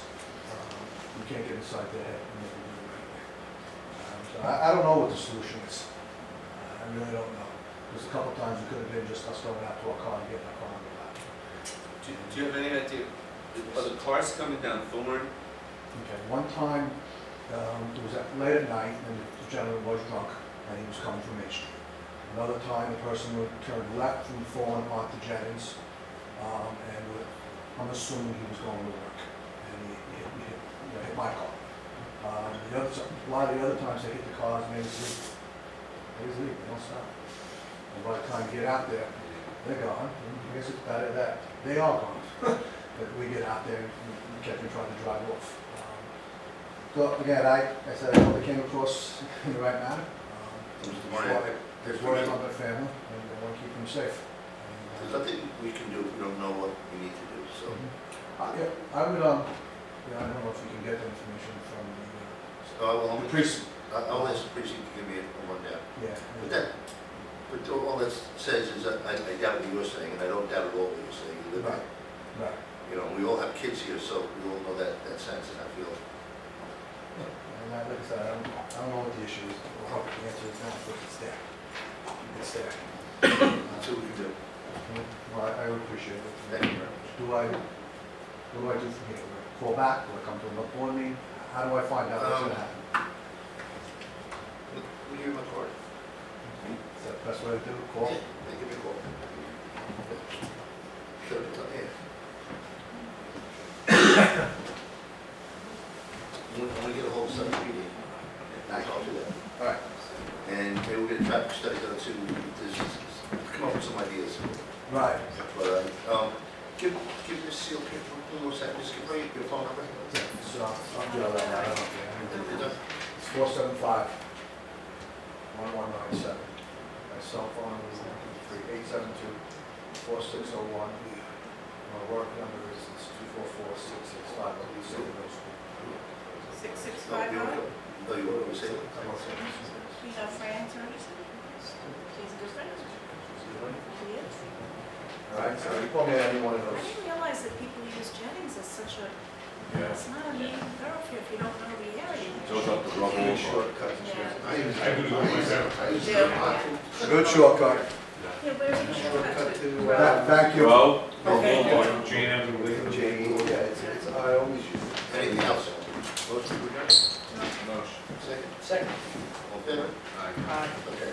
You can't get inside their head and they can do the right thing. So I don't know what the solution is. I really don't know. There's a couple times it could have been just us going out to our car and getting our car on the lot. Do you have any idea, are the cars coming down Thorn? Okay, one time, it was late at night, and the gentleman was drunk, and he was coming from Main Street. Another time, the person would turn left from Thorn onto Jennings, and I'm assuming he was going to work, and he hit my car. A lot of the other times, they hit the cars, and they just leave, they don't stop. And by the time you get out there, they're gone. I guess it's better that they are gone. But we get out there and we kept them trying to drive off. So again, I said I hope they came across in the right manner. Mr. Moran, There's worries on their family and they want to keep them safe. there's nothing we can do if we don't know what we need to do, so. Yeah, I would, I don't know if you can get the information from the precinct. I'll ask the precinct to give me a rundown. Yeah. But all that says is that I doubt what you're saying, and I don't doubt at all what you're saying. You live Right, right. You know, we all have kids here, so we all know that sense and I feel. And like I said, I don't know what the issue is, or how the answer is now, but it's there. It's there. That's what we can do. Well, I would appreciate it. Thank you very much. What do I do from here? Do I call back? Do I come to another board meeting? How do I find out what's gonna happen? Will you give my card? Is that the best way to do it? Call? Yeah, they give me a call. Sure, it's up here. I want to get a hold of somebody meeting. I'll do that. All right. And maybe we'll get a traffic study done too, come up with some ideas. Right. But, give this seal here, one more second, just give me your phone number. So, I'll do all that. I don't know. It's It's 475-1197. My cell phone is 872-4601. My work number is 244-665. I'll be saving those. 6650? Oh, you want to say? You know Fran Ferguson? She's a good friend. She is. All right, so you call me at any one of I those. didn't realize that people use Jennings as such a, it's not a main thoroughfare if you don't know the area. Goes up the rubble. Good shortcut. Yeah. I do go myself. Yeah. Good shortcut. Yeah, where's the shortcut to? Thank you. Well, Okay. Jane Avenue. Jane, yeah, I always use it. Anything else? Motion to adjourn? motion. Second? Second. All in favor? Aye. Okay.